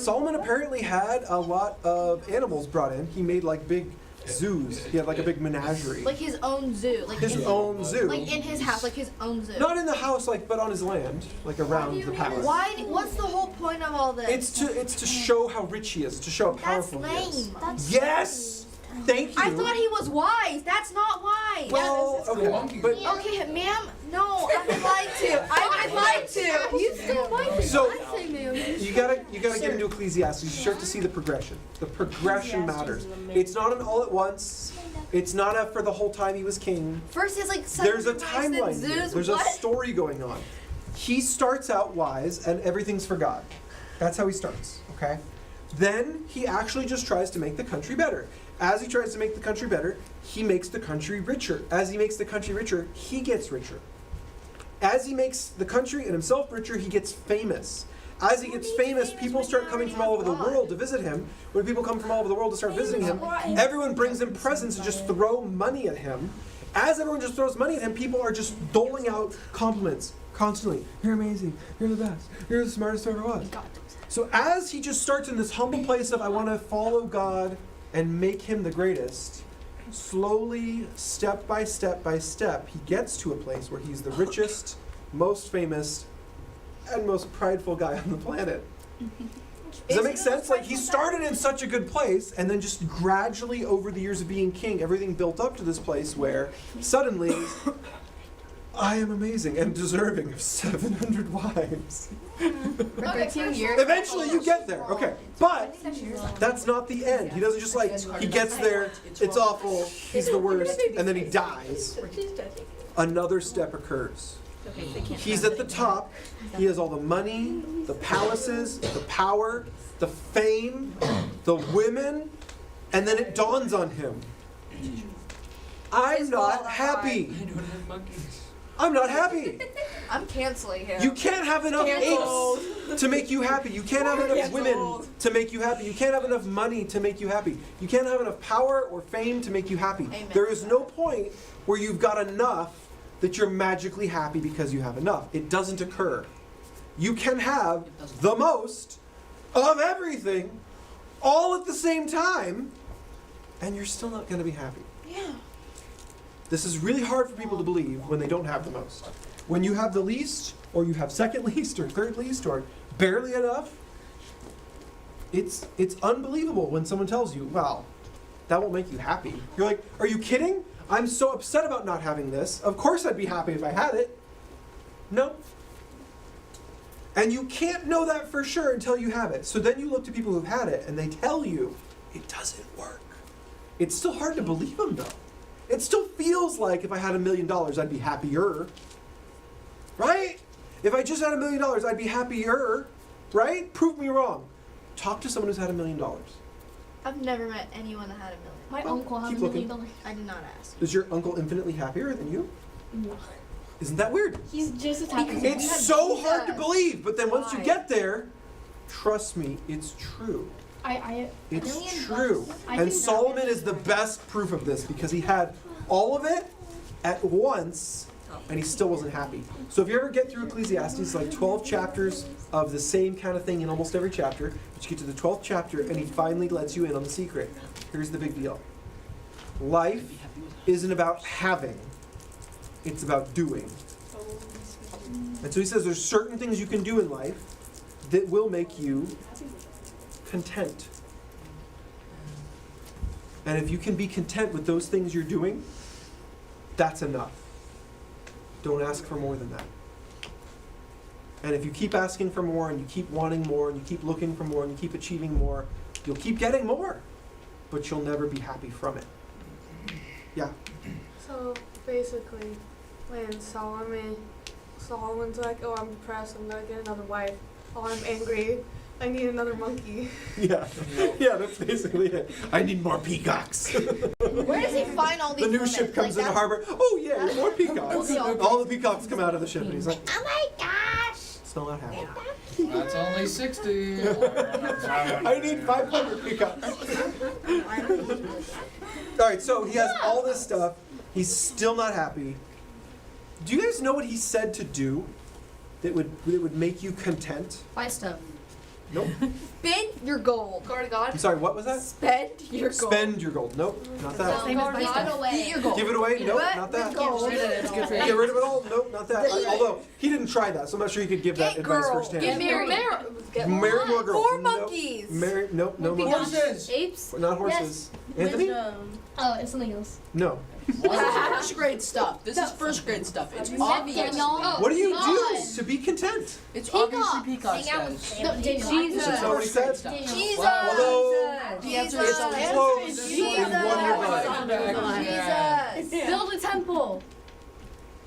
Solomon apparently had a lot of animals brought in. He made like big zoos. He had like a big menagerie. Like his own zoo. Like His own zoo. Like in his house, like his own zoo. Not in the house, like, but on his land, like around the palace. Why? What's the whole point of all this? It's to show how rich he is, to show how That's powerful he is. lame. That's Yes. Thank you. I thought he was wise. That's not wise. Well, okay, but Okay, ma'am. No, I lied to. I lied to. You still like it. So- I say, ma'am. you gotta get into Ecclesiastes. You start to see the progression. The progression matters. It's not an all at once. It's not a for the whole time he was king. First, he has like There's a 7 timeline zoos. here. There's What? a story going on. He starts out wise and everything's for God. That's how he starts, okay? Then he actually just tries to make the country better. As he tries to make the country better, he makes the country richer. As he makes the country richer, he gets richer. As he makes the country and himself richer, he gets famous. As he gets famous, people start coming from all over the world to visit him. When people come from all over the world to start visiting him, everyone brings him presents and just throw money at him. As everyone just throws money at him, people are just doling out compliments constantly. You're amazing. You're the best. You're the smartest there ever was. So as he just starts in this humble place of I want to follow God and make him the greatest, slowly, step by step by step, he gets to a place where he's the richest, most famous, and most prideful guy on the planet. Does that make sense? Like, he started in such a good place, and then just gradually, over the years of being king, everything built up to this place where suddenly, I am amazing and deserving of 700 wives. For 13 years. Eventually you get there, okay. But that's not the end. He doesn't just like, he gets there, it's awful, he's the worst, and then he dies. Another step occurs. He's at the top, he has all the money, the palaces, the power, the fame, the women, and then it dawns on him. I'm not happy. I don't have monkeys. I'm not happy. I'm canceling him. You can't have enough apes to make you happy. You can't have enough women to make you happy. You can't have enough money to make you happy. You can't have enough power or fame to make you happy. Amen. There is no point where you've got enough that you're magically happy because you have enough. It doesn't occur. You can have the most of everything all at the same time, and you're still not going to be happy. Yeah. This is really hard for people to believe when they don't have the most. When you have the least, or you have second least, or third least, or barely enough, it's unbelievable when someone tells you, well, that won't make you happy. You're like, are you kidding? I'm so upset about not having this. Of course I'd be happy if I had it. No. And you can't know that for sure until you have it. So then you look to people who've had it, and they tell you, it doesn't work. It's still hard to believe them, though. It still feels like if I had $1 million, I'd be happier. Right? If I just had $1 million, I'd be happier. Right? Prove me wrong. Talk to someone who's had $1 million. I've never met anyone that had $1 million. My uncle has keep $1 million. looking. I did not ask. Is your uncle infinitely happier than you? No. Isn't that weird? He's just as happy as me. It's so hard to believe, but then once you Why? get there, trust me, it's true. It's true. And Solomon is the best proof of this because he had all of it at once and he still wasn't happy. So if you ever get through Ecclesiastes, like 12 chapters of the same kind of thing in almost every chapter, but you get to the 12th chapter and he finally lets you in on the secret. Here's the big deal. Life isn't about having, it's about doing. And so he says there's certain things you can do in life that will make you content. And if you can be content with those things you're doing, that's enough. Don't ask for more than that. And if you keep asking for more and you keep wanting more and you keep looking for more and you keep achieving more, you'll keep getting more, but you'll never be happy from it. Yeah. So basically, when Solomon's like, oh, I'm depressed, I'm gonna get another wife. Oh, I'm angry, I need another monkey. Yeah. Yeah, that's basically it. I need more peacocks. Where does he find all these The new women? ship comes Like, into harbor. Oh yeah, more peacocks. All the peacocks come out of the ship and he's like, oh my gosh! still not happy. That's only 60. I need 500 peacocks. Alright, so he has all this stuff. He's still not happy. Do you guys know what he said to do that would make you content? Buy stuff. Nope. Spend your gold. Go to God. I'm sorry, what was that? Spend your gold. Spend your gold. Nope, not that. Same as buy stuff. away. Eat your gold. Give it away? Nope, What? not that. Gold. Get rid of it all? Nope, not that. Although, he didn't try that, so I'm not sure he could give that Get advice girl. firsthand. Get married. Marry more girls. More Nope. monkeys. Nope, no monkeys. Horses. Apes? Not horses. Anthony? Wisdom. Oh, it's something else. No. First grade stuff. This is first grade stuff. It's obvious. What do you do to be content? It's obviously peacock status. No, Daniel. Is that what he said? Jesus. Although, The answer it's is close in one regard. Jesus. Build a temple.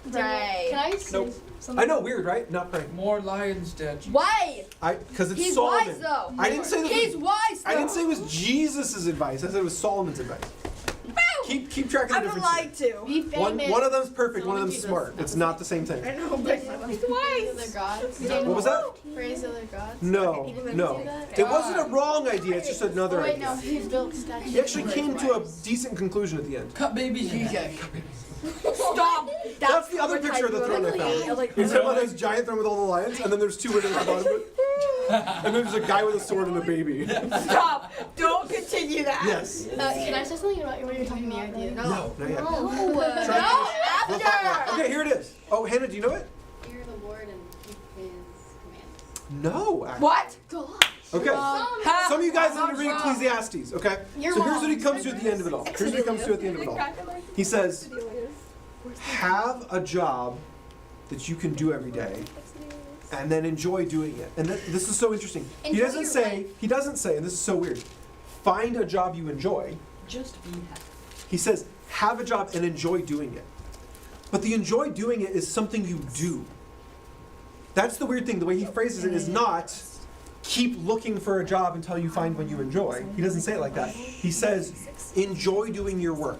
Right. Can I say Nope. something? I know, weird, right? Not praying. More lion statues. Why? Because it's He's Solomon. wise though. I didn't say this He's was, wise though. I didn't say it was Jesus' advice. I said it was Solomon's advice. Keep track of the I've been difference. lied to. Be famous. One of them's perfect, one of them's smart. It's not the same thing. I know, but Praise other gods. What was that? Praise other gods. No, no. It wasn't a wrong idea, it's just another Oh wait, no, idea. he built statues. He actually came to a decent conclusion at the end. Cut babies in half. stop. That's the other picture of the throne I found. He's talking about this giant throne with all the lions, and then there's two women at the bottom of it. And then there's a guy with a sword and a baby. Stop. Don't continue that. Yes. Can I say something about what you're talking about? No, not yet. No. Try- No. We'll talk about it. Okay, here it is. Oh, Hannah, do you know it? Fear the Lord and keep his commands. No, actually. What? Okay. Some of you guys need to read Ecclesiastes, okay? So here's what he comes to at the end of it all. Here's what he comes to at the end of it all. He says, have a job that you can do every day and then enjoy doing it. And this is so interesting. He doesn't say, and this is so weird, find a job you enjoy. just be happy. He says, have a job and enjoy doing it. But the enjoy doing it is something you do. That's the weird thing. The way he phrases it is not, keep looking for a job until you find one you enjoy. He doesn't say it like that. He says, enjoy doing your work.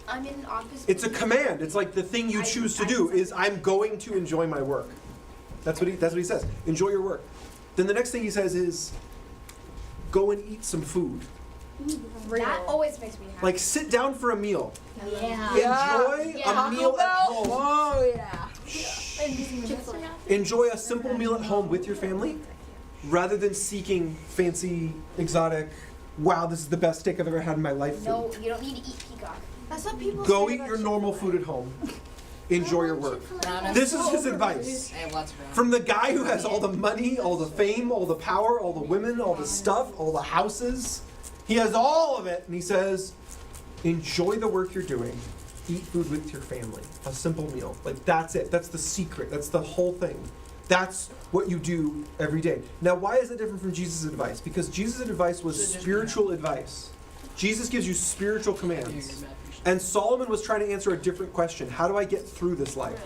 I'm in office. It's a command. It's like the thing you choose to do is I'm going to enjoy my work. That's what he says. Enjoy your work. Then the next thing he says is go and eat some food. That always makes me happy. Like sit down for a meal. Yeah. Enjoy a meal at home. Oh yeah. Enjoy a simple meal at home with your family rather than seeking fancy, exotic, wow, this is the best steak I've ever had in my life food. No, you don't need to eat peacock. That's what people Go say eat about your normal food at home. Enjoy your work. This is his advice. I have lots of From the guy who has all the money, all the fame, all the power, all the women, all the stuff, all the houses. He has all of it, and he says, enjoy the work you're doing. Eat food with your family. A simple meal. Like, that's it. That's the secret. That's the whole thing. That's what you do every day. Now, why is it different from Jesus' advice? Because Jesus' advice was spiritual advice. Jesus gives you spiritual commands. And Solomon was trying to answer a different question. How do I get through this life?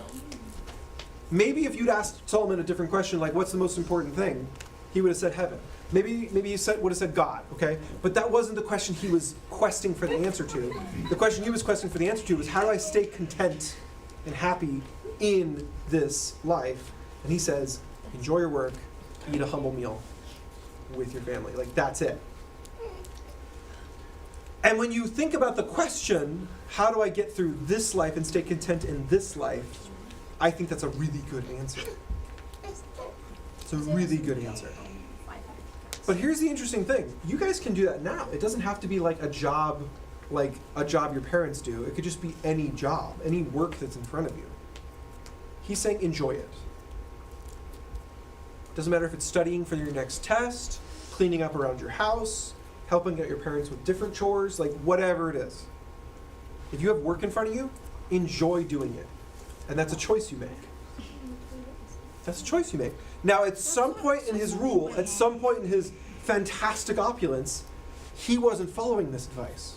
Maybe if you'd asked Solomon a different question, like, what's the most important thing? He would have said heaven. Maybe he would have said God, okay? But that wasn't the question he was questing for the answer to. The question he was questing for the answer to was, how do I stay content and happy in this life? And he says, enjoy your work, eat a humble meal with your family. Like, that's it. And when you think about the question, how do I get through this life and stay content in this life? I think that's a really good answer. It's a really good answer. But here's the interesting thing. You guys can do that now. It doesn't have to be like a job your parents do. It could just be any job, any work that's in front of you. He's saying enjoy it. Doesn't matter if it's studying for your next test, cleaning up around your house, helping out your parents with different chores, like whatever it is. If you have work in front of you, enjoy doing it. And that's a choice you make. That's a choice you make. Now, at some point in his rule, at some point in his fantastic opulence, he wasn't following this advice.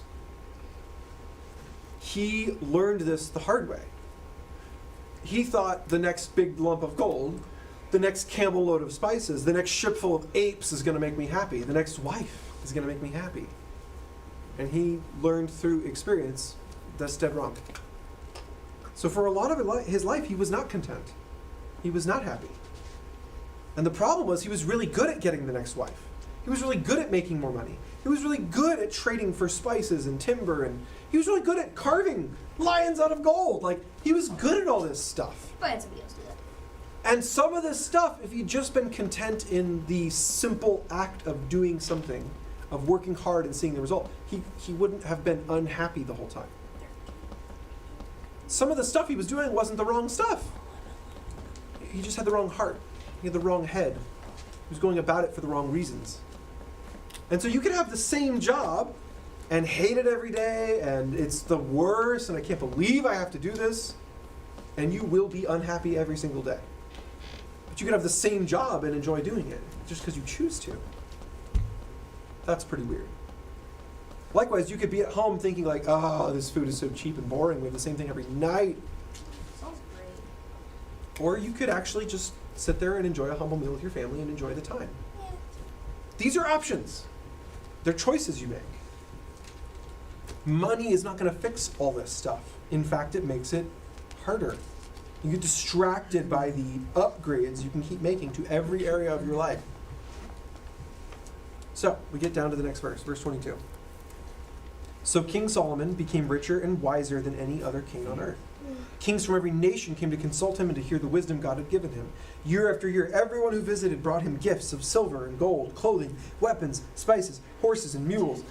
He learned this the hard way. He thought the next big lump of gold, the next camel load of spices, the next ship full of apes is going to make me happy. The next wife is going to make me happy. And he learned through experience that's dead wrong. So for a lot of his life, he was not content. He was not happy. And the problem was he was really good at getting the next wife. He was really good at making more money. He was really good at trading for spices and timber, and he was really good at carving lions out of gold. Like, he was good at all this stuff. But somebody else do that. And some of this stuff, if he'd just been content in the simple act of doing something, of working hard and seeing the result, he wouldn't have been unhappy the whole time. Some of the stuff he was doing wasn't the wrong stuff. He just had the wrong heart. He had the wrong head. He was going about it for the wrong reasons. And so you can have the same job and hate it every day, and it's the worst, and I can't believe I have to do this, and you will be unhappy every single day. But you can have the same job and enjoy doing it, just because you choose to. That's pretty weird. Likewise, you could be at home thinking like, oh, this food is so cheap and boring, we have the same thing every night. Sounds great. Or you could actually just sit there and enjoy a humble meal with your family and enjoy the time. Yeah. These are options. They're choices you make. Money is not going to fix all this stuff. In fact, it makes it harder. You get distracted by the upgrades you can keep making to every area of your life. So, we get down to the next verse, verse 22. So King Solomon became richer and wiser than any other king on earth. Kings from every nation came to consult him and to hear the wisdom God had given him. Year after year, everyone who visited brought him gifts of silver and gold, clothing, weapons, spices, horses, and mules.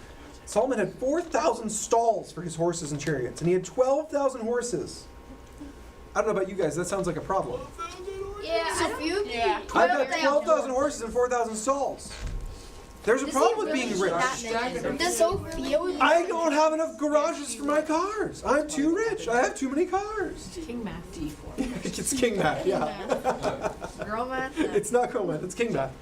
Solomon had 4,000 stalls for his horses and chariots, and he had 12,000 horses. I don't know about you guys, that sounds like a problem. Yeah, So if you I've got 12,000 horses and 4,000 stalls. There's a problem with being rich. Does Sophia would I don't have enough garages for my cars. I'm too rich. I have too many cars. King math. It's king math, yeah. Girl math. It's not girl math, it's king math.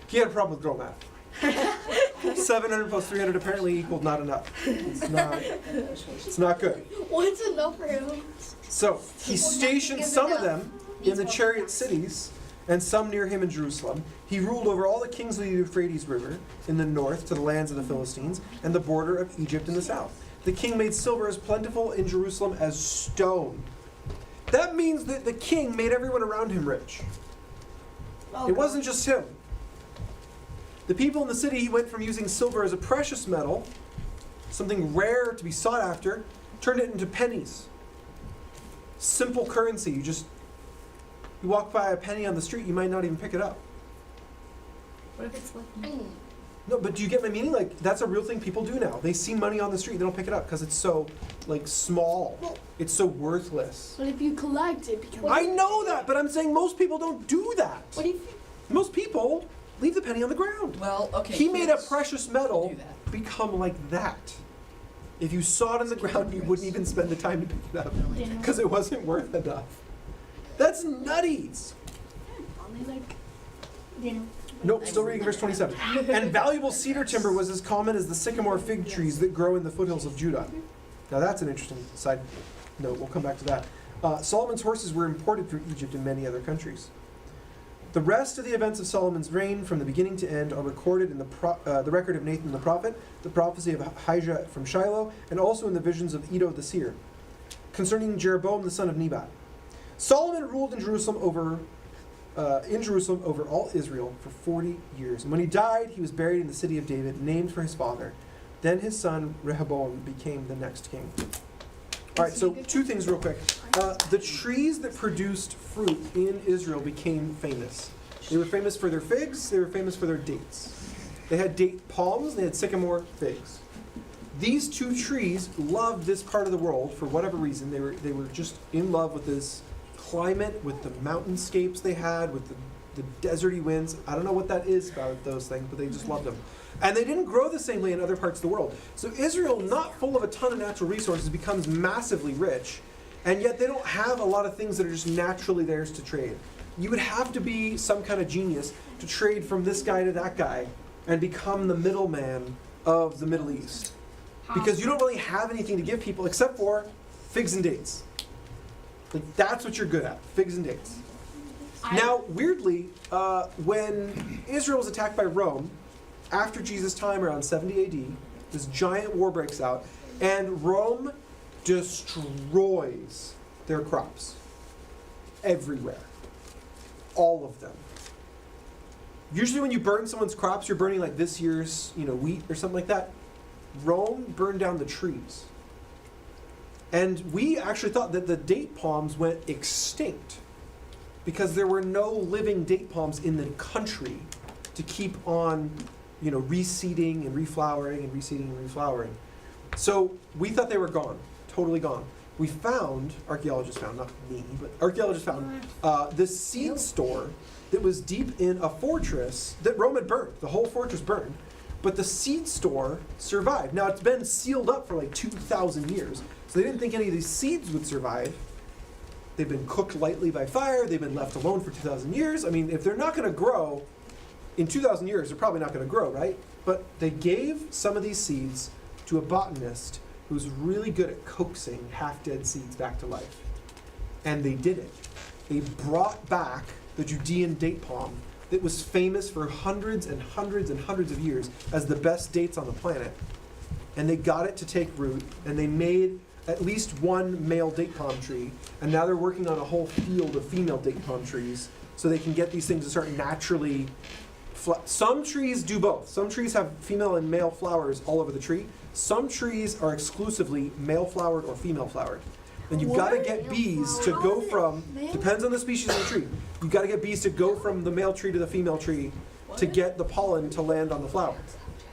He had a problem with girl math. 700 plus 300 apparently equaled not enough. It's not good. What's enough for him? So he stationed some of them in the chariot cities and some near him in Jerusalem. He ruled over all the kings of the Euphrates River in the north to the lands of the Philistines and the border of Egypt in the south. The king made silver as plentiful in Jerusalem as stone. That means that the king made everyone around him rich. It wasn't just him. The people in the city, he went from using silver as a precious metal, something rare to be sought after, turned it into pennies. Simple currency. You walk by a penny on the street, you might not even pick it up. What if it's like No, but do you get my meaning? Like, that's a real thing people do now. They see money on the street, they don't pick it up because it's so, like, small. It's so worthless. But if you collect it, becomes. I know that, but I'm saying most people don't do that. What do you think? Most people leave the penny on the ground. Well, okay. He made a kids precious metal do that. become like that. If you saw it on the ground, you wouldn't even spend the time to pick it up because it wasn't worth enough. That's nutty. Nope, still reading verse 27. And valuable cedar timber was as common as the sycamore fig trees that grow in the foothills of Judah. Now that's an interesting side note. We'll come back to that. Solomon's horses were imported from Egypt and many other countries. The rest of the events of Solomon's reign, from the beginning to end, are recorded in the record of Nathan the prophet, the prophecy of Ahijah from Shiloh, and also in the visions of Iddo the seer, concerning Jeroboam the son of Nebat. Solomon ruled in Jerusalem over all Israel for 40 years. And when he died, he was buried in the city of David, named for his father. Then his son Rehoboam became the next king. All right, so two things real quick. The trees that produced fruit in Israel became famous. They were famous for their figs. They were famous for their dates. They had date palms. They had sycamore figs. These two trees loved this part of the world for whatever reason. They were just in love with this climate, with the mountainscapes they had, with the deserty winds. I don't know what that is about those things, but they just loved them. And they didn't grow the same way in other parts of the world. So Israel, not full of a ton of natural resources, becomes massively rich, and yet they don't have a lot of things that are just naturally theirs to trade. You would have to be some kind of genius to trade from this guy to that guy and become the middleman of the Middle East. Because you don't really have anything to give people except for figs and dates. Like, that's what you're good at, figs and dates. Now, weirdly, when Israel was attacked by Rome, after Jesus' time, around 70 AD, this giant war breaks out, and Rome destroys their crops. Everywhere. All of them. Usually when you burn someone's crops, you're burning like this year's, wheat or something like that. Rome burned down the trees. And we actually thought that the date palms went extinct because there were no living date palms in the country to keep on, reseeding and reflowering and reseeding and reflowering. So we thought they were gone, totally gone. Archaeologists found, not me, but archaeologists found this seed store that was deep in a fortress that Rome had burned. The whole fortress burned. But the seed store survived. Now, it's been sealed up for like 2,000 years. So they didn't think any of these seeds would survive. They've been cooked lightly by fire. They've been left alone for 2,000 years. I mean, if they're not going to grow, in 2,000 years, they're probably not going to grow, right? But they gave some of these seeds to a botanist who's really good at coaxing half-dead seeds back to life. And they did it. They brought back the Judean date palm that was famous for hundreds and hundreds and hundreds of years as the best dates on the planet. And they got it to take root, and they made at least one male date palm tree, and now they're working on a whole field of female date palm trees so they can get these things to start naturally. Some trees do both. Some trees have female and male flowers all over the tree. Some trees are exclusively male flowered or female flowered. And you've got to get bees to go from, depends on the species of the tree, you've got to get bees to go from the male tree to the female tree to get the pollen to land on the flower.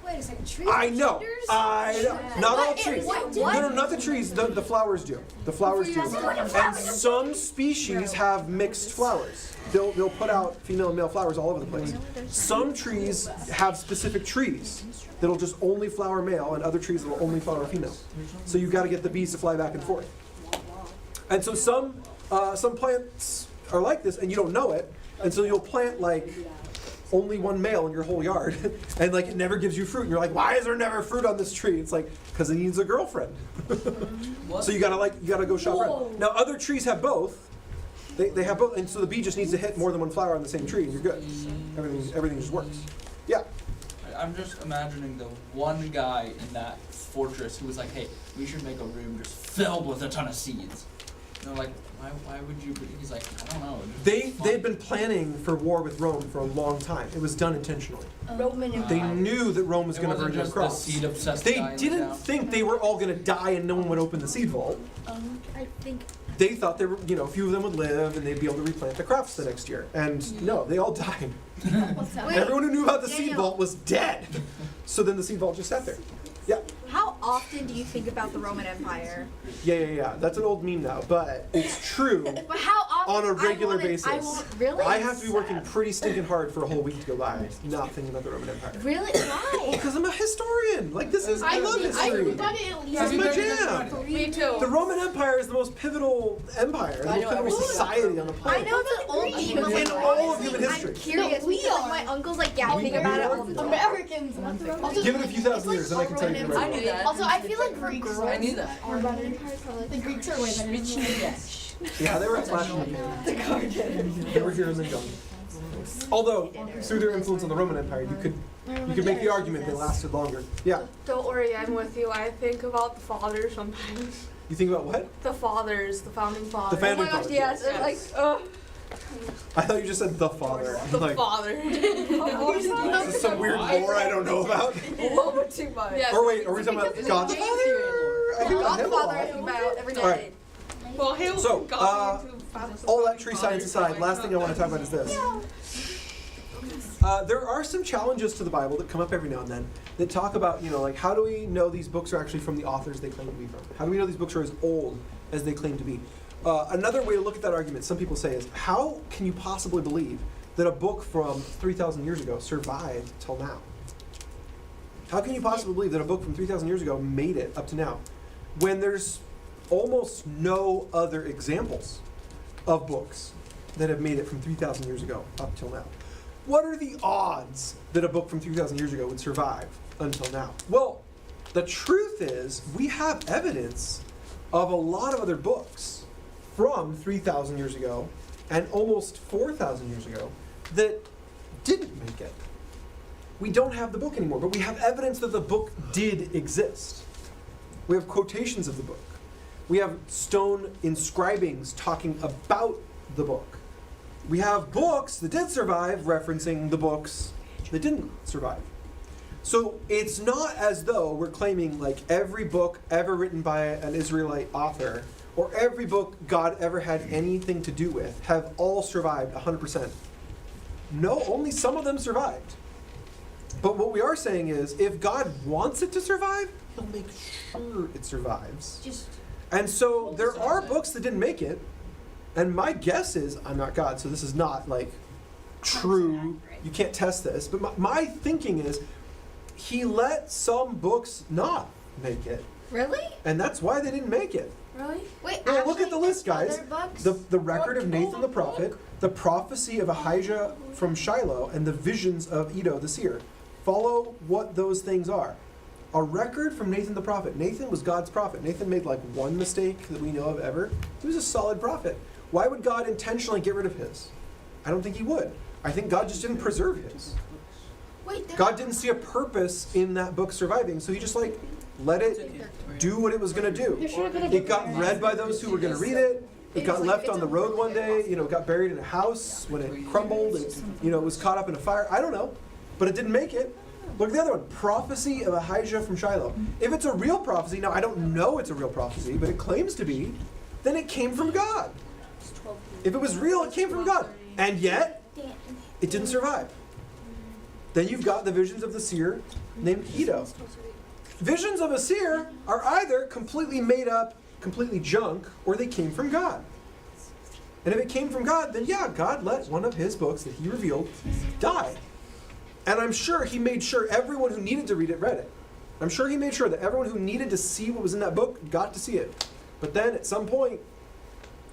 Wait a second, trees I have know. genders? Not all trees. No, not the trees. The flowers do. The flowers do. And some species have mixed flowers. They'll put out female and male flowers all over the place. Some trees have specific trees that'll just only flower male, and other trees that'll only flower female. So you've got to get the bees to fly back and forth. And so some plants are like this, and you don't know it, and so you'll plant like only one male in your whole yard, and like it never gives you fruit, and you're like, why is there never fruit on this tree? It's like, because it needs a girlfriend. So you gotta go shop around. Now other trees have both, They have both, and so the bee just needs to hit more than one flower on the same tree, and you're good. Everything just works. Yeah. I'm just imagining the one guy in that fortress who was like, hey, we should make a room just filled with a ton of seeds. And they're like, why would you? He's like, I don't know. They'd been planning for war with Rome for a long time. It was done intentionally. Roman They knew that Rome was It going to wasn't burn their just the crops. seed-obsessed They guy in didn't town. think they were all going to die and no one would open the seed vault. I think They thought they were, a few of them would live and they'd be able to replant the crops the next year. And no, they all died. Everyone who knew about the seed Daniel. vault was dead. So then the seed vault just sat there. Yeah. how often do you think about the Roman Empire? Yeah. That's an old meme now, but it's true. But how often? On a regular basis. I won't really. I have to be working pretty stinking hard for a whole week to go by not thinking about the Roman Empire. Really? Why? Because I'm a historian. Like, I love history. I've done it at least. This is my jam. Me too. The Roman Empire is the most pipital empire, the I most know, pivotal everything. society on the I planet. know it's an old meme, but In like, all of honestly, human history. I'm curious. No, we because, are. like, my uncle's like yapping about it all the time. Americans. Give it a few thousand years, and I can tell you the I right. knew that. Also, I feel like Greeks. I knew that. The Greeks are way better than Yes. Yeah, they were a flash in the pan. They were here and then gone. Although, through their influence on the Roman Empire, you could make the argument they lasted longer. Yeah. Don't worry, I'm with you. I think about the fathers sometimes. You think about what? The fathers, the founding fathers. founding oh my gosh, fathers, yes. yes. And like, I thought you just said the father. the Like, father. this is some weird lore I don't know about. A little bit too much. Yes. Or wait, are we talking about God the Father? I think about him a Godfather, I lot. think about every day. All right. Well, he So, got me into fathers. All that tree science aside, last thing I want to talk about is this. There are some challenges to the Bible that come up every now and then that talk about, like how do we know these books are actually from the authors they claim to be from? How do we know these books are as old as they claim to be? Another way to look at that argument, some people say, is how can you possibly believe that a book from 3,000 years ago survived till now? How can you possibly believe that a book from 3,000 years ago made it up to now when there's almost no other examples of books that have made it from 3,000 years ago up till now? What are the odds that a book from 3,000 years ago would survive until now? Well, the truth is we have evidence of a lot of other books from 3,000 years ago and almost 4,000 years ago that didn't make it. We don't have the book anymore, but we have evidence that the book did exist. We have quotations of the book. We have stone inscribings talking about the book. We have books that did survive referencing the books that didn't survive. So it's not as though we're claiming like every book ever written by an Israelite author or every book God ever had anything to do with have all survived 100%. No, only some of them survived. But what we are saying is if God wants it to survive, he'll make sure it survives. And so there are books that didn't make it. And my guess is, I'm not God, so this is not like true. You can't test this. But my thinking is, he let some books not make it. Really? And that's why they didn't make it. Really? Wait, Well, actually, look at the list, guys. other books? The record of Nathan the prophet, the prophecy of Ahijah from Shiloh, and the visions of Iddo the seer. Follow what those things are. A record from Nathan the prophet. Nathan was God's prophet. Nathan made like one mistake that we know of ever. He was a solid prophet. Why would God intentionally get rid of his? I don't think he would. I think God just didn't preserve his. Wait, God didn't see a purpose in that book surviving, so he just like let it do what it was going to do. It got read by those who were going to read it. It got left on the road one day, it got buried in a house when it crumbled and, it was caught up in a fire. I don't know, but it didn't make it. Look at the other one, prophecy of Ahijah from Shiloh. If it's a real prophecy, now I don't know it's a real prophecy, but it claims to be, then it came from God. If it was real, it came from God. And yet, it didn't survive. Then you've got the visions of the seer named Iddo. Visions of a seer are either completely made up, completely junk, or they came from God. And if it came from God, then yeah, God let one of his books that he revealed die. And I'm sure he made sure everyone who needed to read it read it. I'm sure he made sure that everyone who needed to see what was in that book got to see it. But then at some point,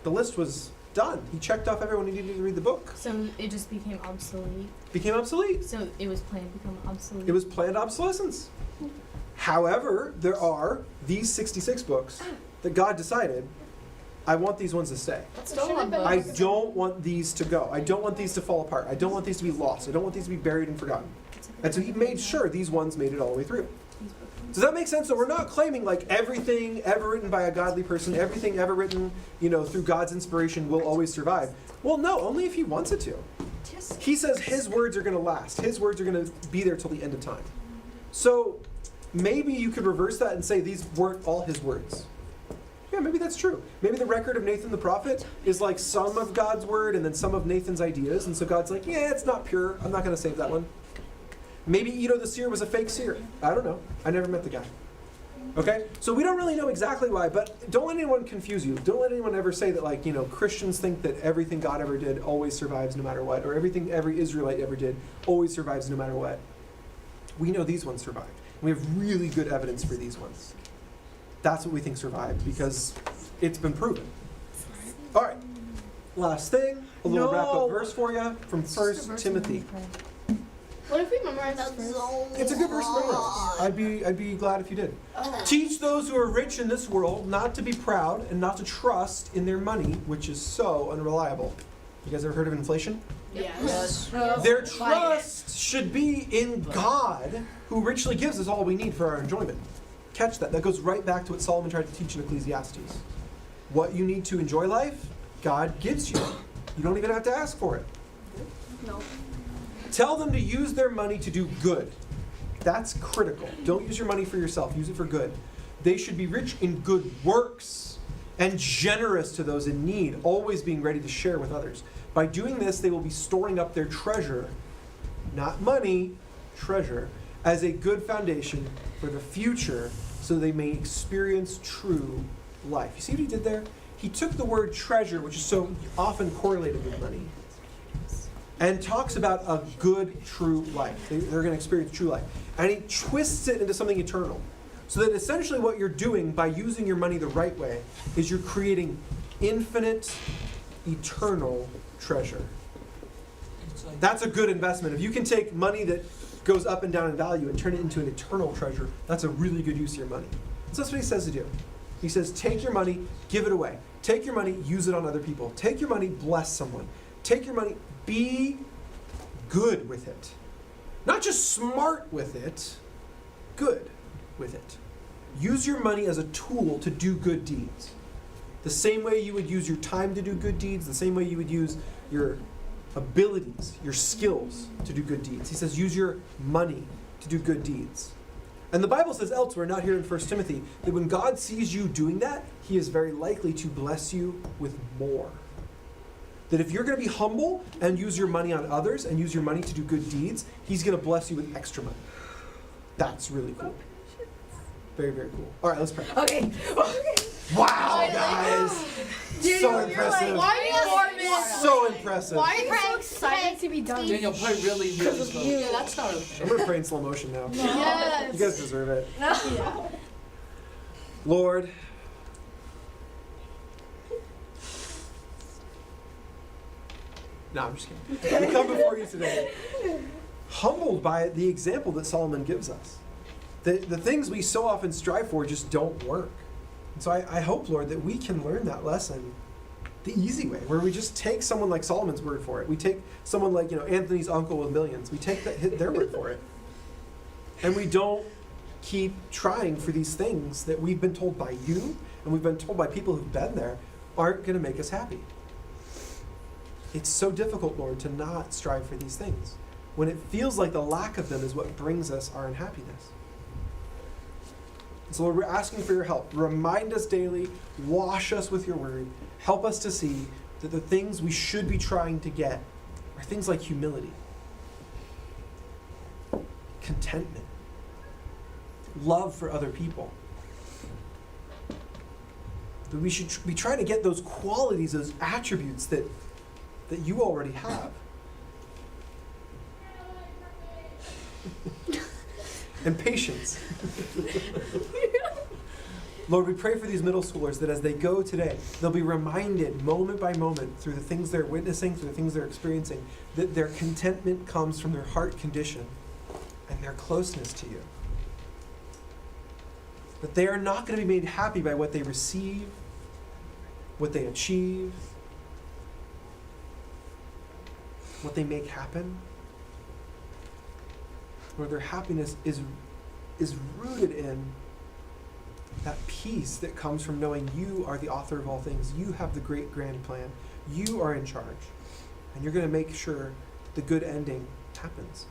the list was done. He checked off everyone who needed to read the book. So it just became obsolete. Became obsolete. So it was planned to become obsolete. It was planned obsolescence. However, there are these 66 books that God decided I want these ones to stay. I don't want these to go. I don't want these to fall apart. I don't want these to be lost. I don't want these to be buried and forgotten. And so he made sure these ones made it all the way through. Does that make sense? So we're not claiming like everything ever written by a godly person, everything ever written, through God's inspiration will always survive. Well, no, only if he wants it to. He says his words are going to last. His words are going to be there till the end of time. So maybe you could reverse that and say these weren't all his words. Yeah, maybe that's true. Maybe the record of Nathan the prophet is like some of God's word and then some of Nathan's ideas. And so God's like, yeah, it's not pure. I'm not going to save that one. Maybe Edo the seer was a fake seer. I don't know. I never met the guy. Okay? So we don't really know exactly why, but don't let anyone confuse you. Don't let anyone ever say that, Christians think that everything God ever did always survives no matter what, or everything every Israelite ever did always survives no matter what. We know these ones survived. We have really good evidence for these ones. That's what we think survived because it's been proven. All right. Last thing, a little wrap-up verse for you from 1 Timothy. What if we memorize that verse? It's a good verse to memorize. I'd be glad if you did. Teach those who are rich in this world not to be proud and not to trust in their money, which is so unreliable. You guys ever heard of inflation? Yes. Their trust should be in God, who richly gives us all we need for our enjoyment. Catch that. That goes right back to what Solomon tried to teach in Ecclesiastes. What you need to enjoy life, God gives you. You don't even have to ask for it. No. Tell them to use their money to do good. That's critical. Don't use your money for yourself. Use it for good. They should be rich in good works and generous to those in need, always being ready to share with others. By doing this, they will be storing up their treasure, not money, treasure, as a good foundation for the future so they may experience true life. You see what he did there? He took the word treasure, which is so often correlated with money, and talks about a good, true life. They're going to experience true life. And he twists it into something eternal. So that essentially what you're doing by using your money the right way is you're creating infinite, eternal treasure. That's a good investment. If you can take money that goes up and down in value and turn it into an eternal treasure, that's a really good use of your money. So that's what he says to do. He says, take your money, give it away. Take your money, use it on other people. Take your money, bless someone. Take your money, be good with it. Not just smart with it, good with it. Use your money as a tool to do good deeds. The same way you would use your time to do good deeds, the same way you would use your abilities, your skills to do good deeds. He says use your money to do good deeds. And the Bible says elsewhere, not here in 1 Timothy, that when God sees you doing that, he is very likely to bless you with more. That if you're going to be humble and use your money on others and use your money to do good deeds, he's going to bless you with extra money. That's really cool. Very, very cool. All right, let's pray. Okay. Wow, guys. So impressive. So impressive. Why are you so excited to be done? Daniel, play really slow. Yeah, that's not I'm going to pray in slow motion now. Yes. You guys deserve it. Lord, no, I'm just kidding. We come before you today humbled by the example that Solomon gives us. The things we so often strive for just don't work. And so I hope, Lord, that we can learn that lesson the easy way, where we just take someone like Solomon's word for it. We take someone like, Anthony's uncle with millions. We take their word for it. And we don't keep trying for these things that we've been told by you and we've been told by people who've been there aren't going to make us happy. It's so difficult, Lord, to not strive for these things when it feels like the lack of them is what brings us our unhappiness. And so, Lord, we're asking for your help. Remind us daily, wash us with your word, help us to see that the things we should be trying to get are things like humility, contentment, love for other people. That we should be trying to get those qualities, those attributes that you already have. And patience. Lord, we pray for these middle schoolers that as they go today, they'll be reminded moment by moment through the things they're witnessing, through the things they're experiencing, that their contentment comes from their heart condition and their closeness to you. That they are not going to be made happy by what they receive, what they achieve, what they make happen. Lord, their happiness is rooted in that peace that comes from knowing you are the author of all things. You have the great grand plan. You are in charge. And you're going to make sure the good ending happens.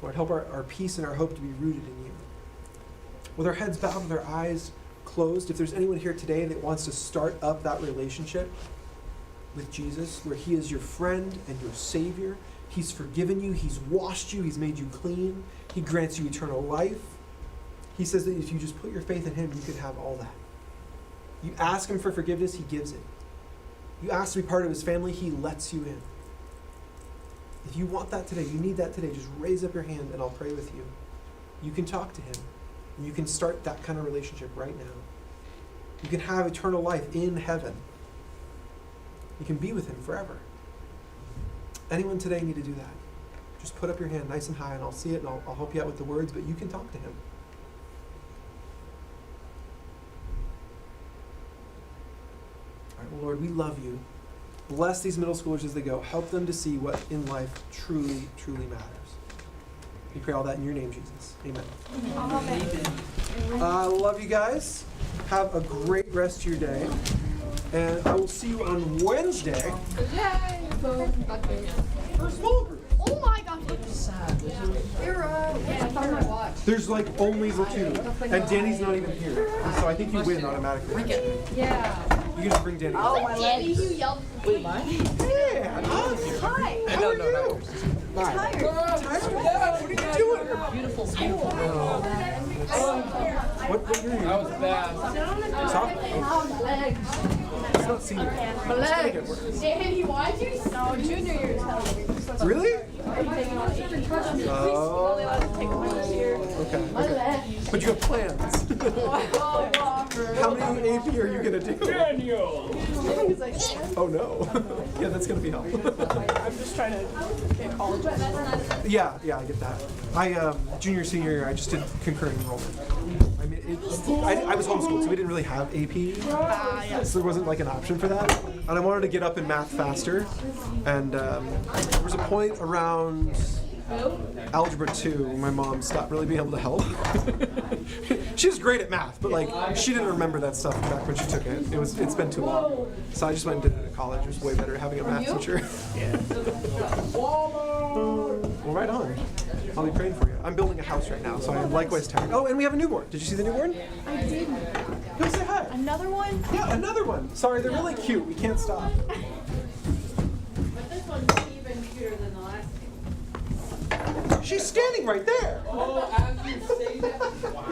Lord, help our peace and our hope to be rooted in you. With our heads bowed, with our eyes closed, if there's anyone here today that wants to start up that relationship with Jesus, where he is your friend and your Savior, he's forgiven you, he's washed you, he's made you clean, he grants you eternal life. He says that if you just put your faith in him, you can have all that. You ask him for forgiveness, he gives it. You ask to be part of his family, he lets you in. If you want that today, you need that today, just raise up your hand and I'll pray with you. You can talk to him. And you can start that kind of relationship right now. You can have eternal life in heaven. You can be with him forever. Anyone today need to do that? Just put up your hand nice and high and I'll see it and I'll help you out with the words, but you can talk to him. All right, well, Lord, we love you. Bless these middle schoolers as they go. Help them to see what in life truly, truly matters. We pray all that in your name, Jesus. Amen. I love you guys. Have a great rest of your day. And I will see you on Wednesday. Yay! For a small group. Oh my gosh. There's like only the two. And Danny's not even here. So I think you win automatically. Yeah. You can just bring Danny. Oh, my Danny, you yelled. Wait, mine? Yeah, Hi. how are you? Tired. Tired? Yeah, what are you doing? Beautiful, beautiful. What year are you? That was bad. Sophomore? It's not senior. My legs. Danny, why'd you? No, junior year is hell. Really? Only allowed to take one this year. Okay. But you have plans. How many AP are you going to do? He's like, Oh no. Yeah, that's going to be hell. I'm just trying to get college. Yeah, I get that. Junior, senior year, I just did concurrent enrollment. I mean, I was homeschooled, so we didn't really have AP. So there wasn't like an option for that. And I wanted to get up in math faster. And there was a point around Algebra 2 when my mom stopped really being able to help. She was great at math, but like she didn't remember that stuff back when she took it. It's been too long. So I just went and did it at college. It was way better having a math teacher. Yeah. Well, right on. I'll be praying for you. I'm building a house right now, so I'm likewise tired. Oh, and we have a newborn. Did you see the newborn? I did. Go say hi. Another one? Yeah, another one. Sorry, they're really cute. We can't stop. But this one's even cuter than the last two. She's standing right there. Oh, as you say that. Wow.